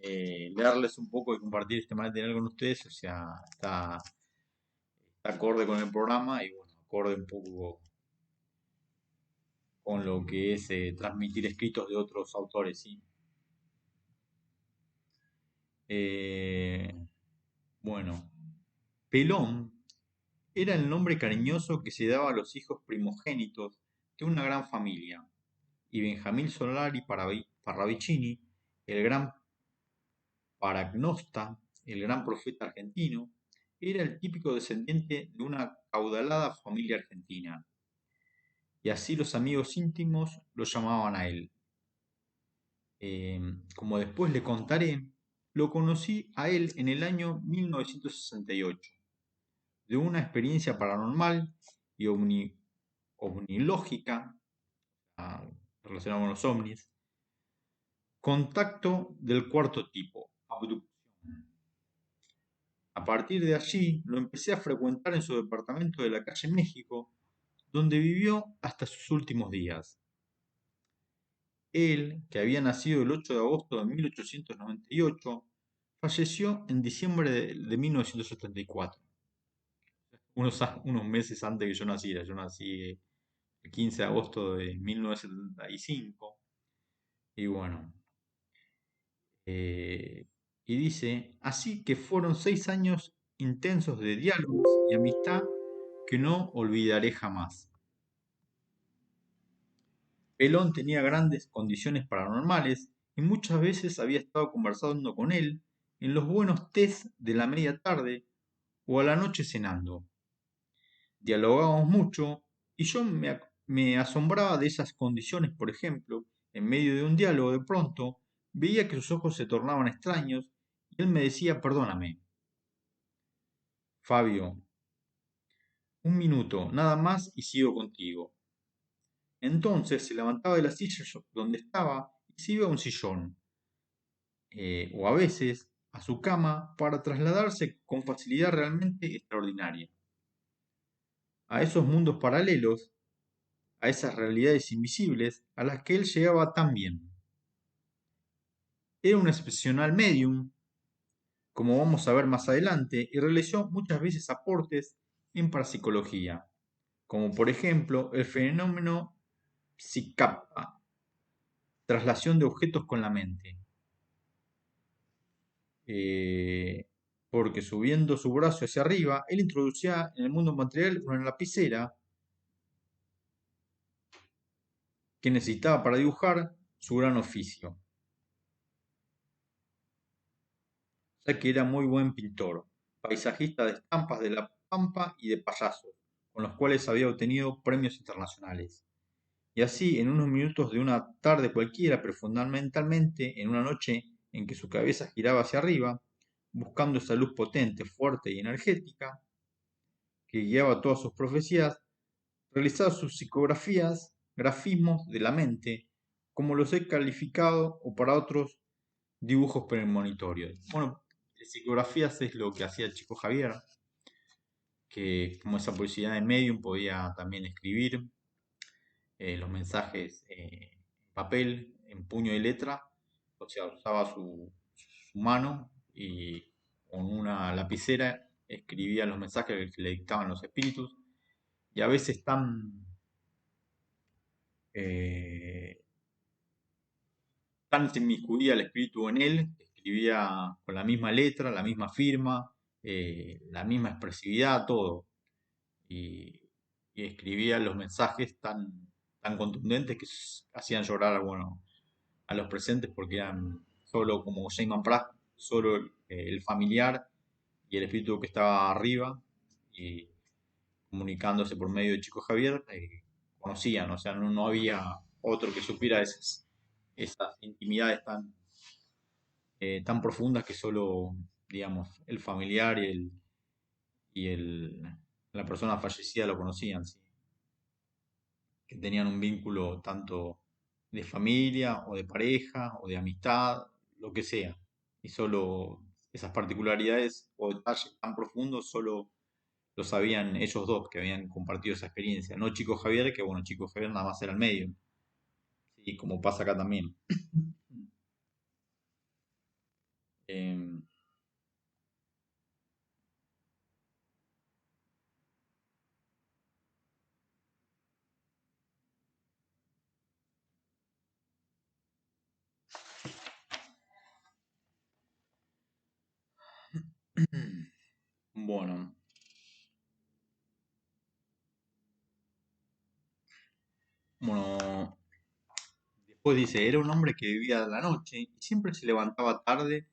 leerles un poco y compartir este material con ustedes, o sea, está acorde con el programa y bueno, acorde un poco con lo que es transmitir escritos de otros autores, ¿sí? Eh, bueno, Pelón era el nombre cariñoso que se daba a los hijos primogénitos de una gran familia, y Benjamín Solari Parravicini, el gran paragnosta, el gran profeta argentino, era el típico descendiente de una caudalada familia argentina, y así los amigos íntimos lo llamaban a él. Eh, Como después le contaré, lo conocí a él en el año 1968, de una experiencia paranormal y ovnilógica relacionada con los ovnis, contacto del cuarto tipo, abducción. A partir de allí lo empecé a frecuentar en su departamento de la calle México, donde vivió hasta sus últimos días. Él, que había nacido el 8 de agosto de 1898, falleció en diciembre de 1974, unos meses antes que yo naciera. Yo nací el 15 de agosto de 1975 y bueno, y dice, así que fueron 6 años intensos de diálogos y amistad que no olvidaré jamás. Pelón tenía grandes condiciones paranormales y muchas veces había estado conversando con él en los buenos tés de la media tarde o a la noche cenando. Dialogábamos mucho y yo me asombraba de esas condiciones, por ejemplo, en medio de un diálogo de pronto veía que sus ojos se tornaban extraños y él me decía, perdóname, Fabio, un minuto, nada más y sigo contigo. Entonces se levantaba de la silla donde estaba y se iba a un sillón, o a veces a su cama para trasladarse con facilidad realmente extraordinaria a esos mundos paralelos, a esas realidades invisibles a las que él llegaba tan bien. Era un excepcional medium, como vamos a ver más adelante, y realizó muchas veces aportes en parapsicología, como por ejemplo el fenómeno psicappa, traslación de objetos con la mente. Eh, Porque subiendo su brazo hacia arriba, él introducía en el mundo material una lapicera que necesitaba para dibujar su gran oficio, ya que era muy buen pintor, paisajista de estampas de la pampa y de payasos, con los cuales había obtenido premios internacionales. Y así, en unos minutos de una tarde cualquiera, pero fundamentalmente en una noche en que su cabeza giraba hacia arriba, buscando esa luz potente, fuerte y energética, que guiaba todas sus profecías, realizaba sus psicografías, grafismos de la mente, como los he calificado, o para otros, dibujos premonitorios. Bueno, psicografías es lo que hacía el chico Javier, que como esa publicidad de Medium podía también escribir los mensajes en papel, en puño y letra, o sea, usaba su mano y con una lapicera escribía los mensajes que le dictaban los espíritus, y a veces eh, tan se inmiscuía el espíritu en él, escribía con la misma letra, la misma firma, la misma expresividad, todo. Y, y escribía los mensajes tan contundentes que hacían llorar, bueno, a los presentes porque eran solo como Shane Pratt, solo el familiar y el espíritu que estaba arriba y comunicándose por medio de Chico Javier, conocían, o sea, no había otro que supiera esas intimidades tan profundas que solo, digamos, el familiar y la persona fallecida lo conocían, ¿sí? Que tenían un vínculo tanto de familia o de pareja o de amistad, lo que sea. Y solo esas particularidades o detalles tan profundos solo lo sabían ellos dos que habían compartido esa experiencia. No Chico Javier, que bueno, Chico Javier nada más era el medio. Y como pasa acá también. Em, bueno, bueno, después dice, era un hombre que vivía de la noche y siempre se levantaba tarde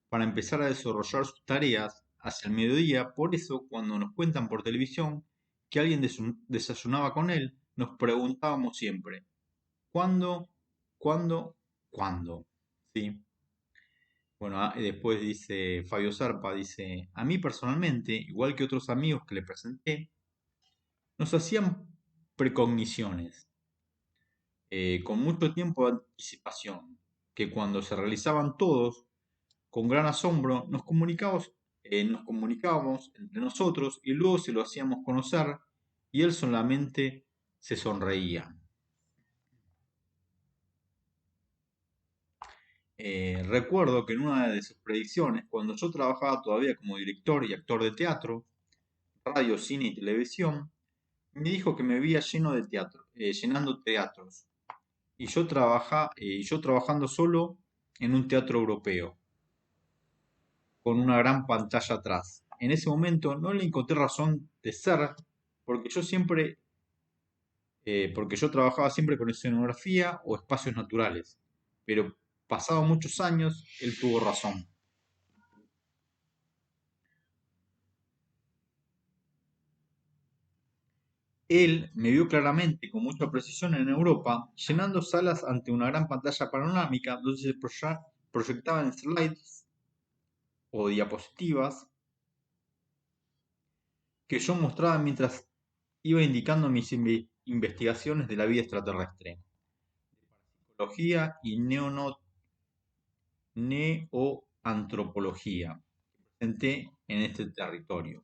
para empezar a desarrollar sus tareas hacia el mediodía. Por eso, cuando nos cuentan por televisión que alguien desayunaba con él, nos preguntábamos siempre, ¿cuándo? ¿Cuándo? ¿Cuándo? ¿Sí? Bueno, y después dice Fabio Serpa, dice, a mí personalmente, igual que otros amigos que le presenté, nos hacían precogniciones con mucho tiempo de anticipación, que cuando se realizaban todos, con gran asombro, nos comunicábamos entre nosotros y luego se lo hacíamos conocer y él solamente se sonreía. Recuerdo que en una de sus predicciones, cuando yo trabajaba todavía como director y actor de teatro, radio, cine y televisión, me dijo que me veía lleno de teatro, llenando teatros, y yo trabajando solo en un teatro europeo, con una gran pantalla atrás. En ese momento no le encontré razón de ser, porque yo siempre, porque yo trabajaba siempre con escenografía o espacios naturales, pero pasados muchos años, él tuvo razón. Él me vio claramente, con mucha precisión en Europa, llenando salas ante una gran pantalla panorámica donde se proyectaban slides o diapositivas que yo mostraba mientras iba indicando mis investigaciones de la vida extraterrestre, psicología y neoantropología que presenté en este territorio.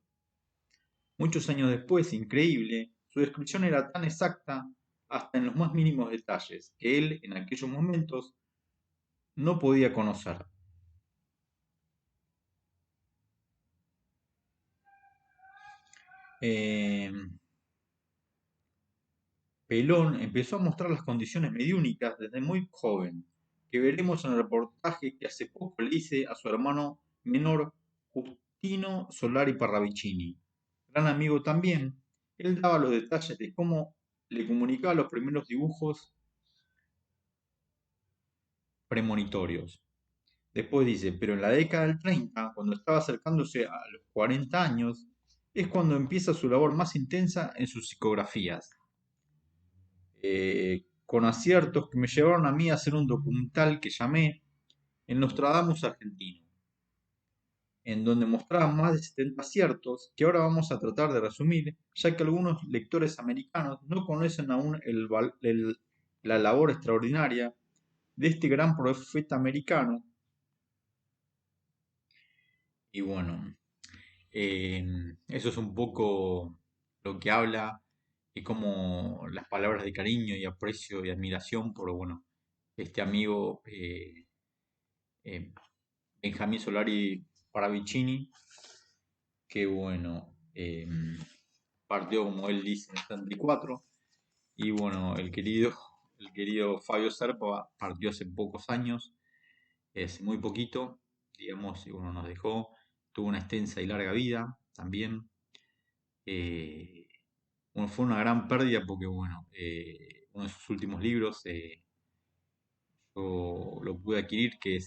Muchos años después, increíble, su descripción era tan exacta hasta en los más mínimos detalles que él en aquellos momentos no podía conocer. Eh, Pelón empezó a mostrar las condiciones mediúnicas desde muy joven, que veremos en el reportaje que hace poco le hice a su hermano menor Justino Solari Parravicini. Gran amigo también, él daba los detalles de cómo le comunicaba los primeros dibujos premonitorios. Después dice, pero en la década del 30, cuando estaba acercándose a los 40 años, es cuando empieza su labor más intensa en sus psicografías, con aciertos que me llevaron a mí a hacer un documental que llamé El Nostradamus argentino, en donde mostraba más de 70 aciertos que ahora vamos a tratar de resumir, ya que algunos lectores americanos no conocen aún la labor extraordinaria de este gran profeta americano. Y bueno, eso es un poco lo que habla y como las palabras de cariño y aprecio y admiración por, bueno, este amigo eh, Benjamín Solari Paravicini, que bueno, partió como él dice en el 74 y bueno, el querido Fabio Serpa partió hace pocos años, es muy poquito, digamos, y bueno, nos dejó, tuvo una extensa y larga vida también. eh, bueno, fue una gran pérdida porque bueno, uno de sus últimos libros yo lo pude adquirir, que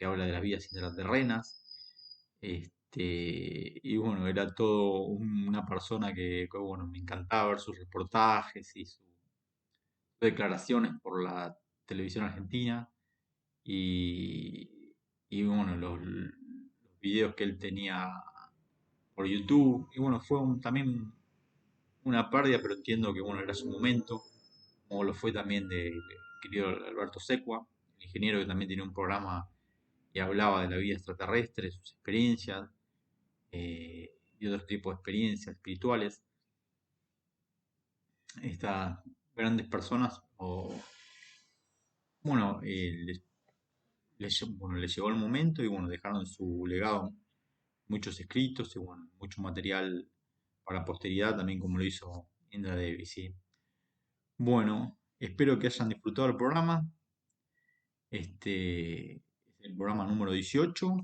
habla de las vidas intraterrenas. Y bueno, era todo una persona que, bueno, me encantaba ver sus reportajes y sus declaraciones por la televisión argentina. Y, y bueno, los videos que él tenía por YouTube. Y bueno, fue también una pérdida, pero entiendo que bueno, era su momento, como lo fue también de querido Alberto Secua, el ingeniero que también tiene un programa que hablaba de la vida extraterrestre, sus experiencias y otros tipos de experiencias espirituales. Estas grandes personas, bueno, bueno, les llegó el momento y bueno, dejaron su legado, muchos escritos y bueno, mucho material para la posteridad, también como lo hizo Indra Devi, ¿sí? Bueno, espero que hayan disfrutado el programa. Este es el programa número 18.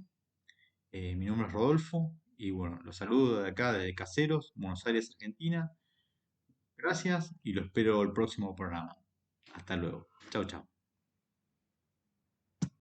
Mi nombre es Rodolfo y bueno, los saludo de acá, desde Caseros, Buenos Aires, Argentina. Gracias y lo espero el próximo programa. Hasta luego. Chau, chau.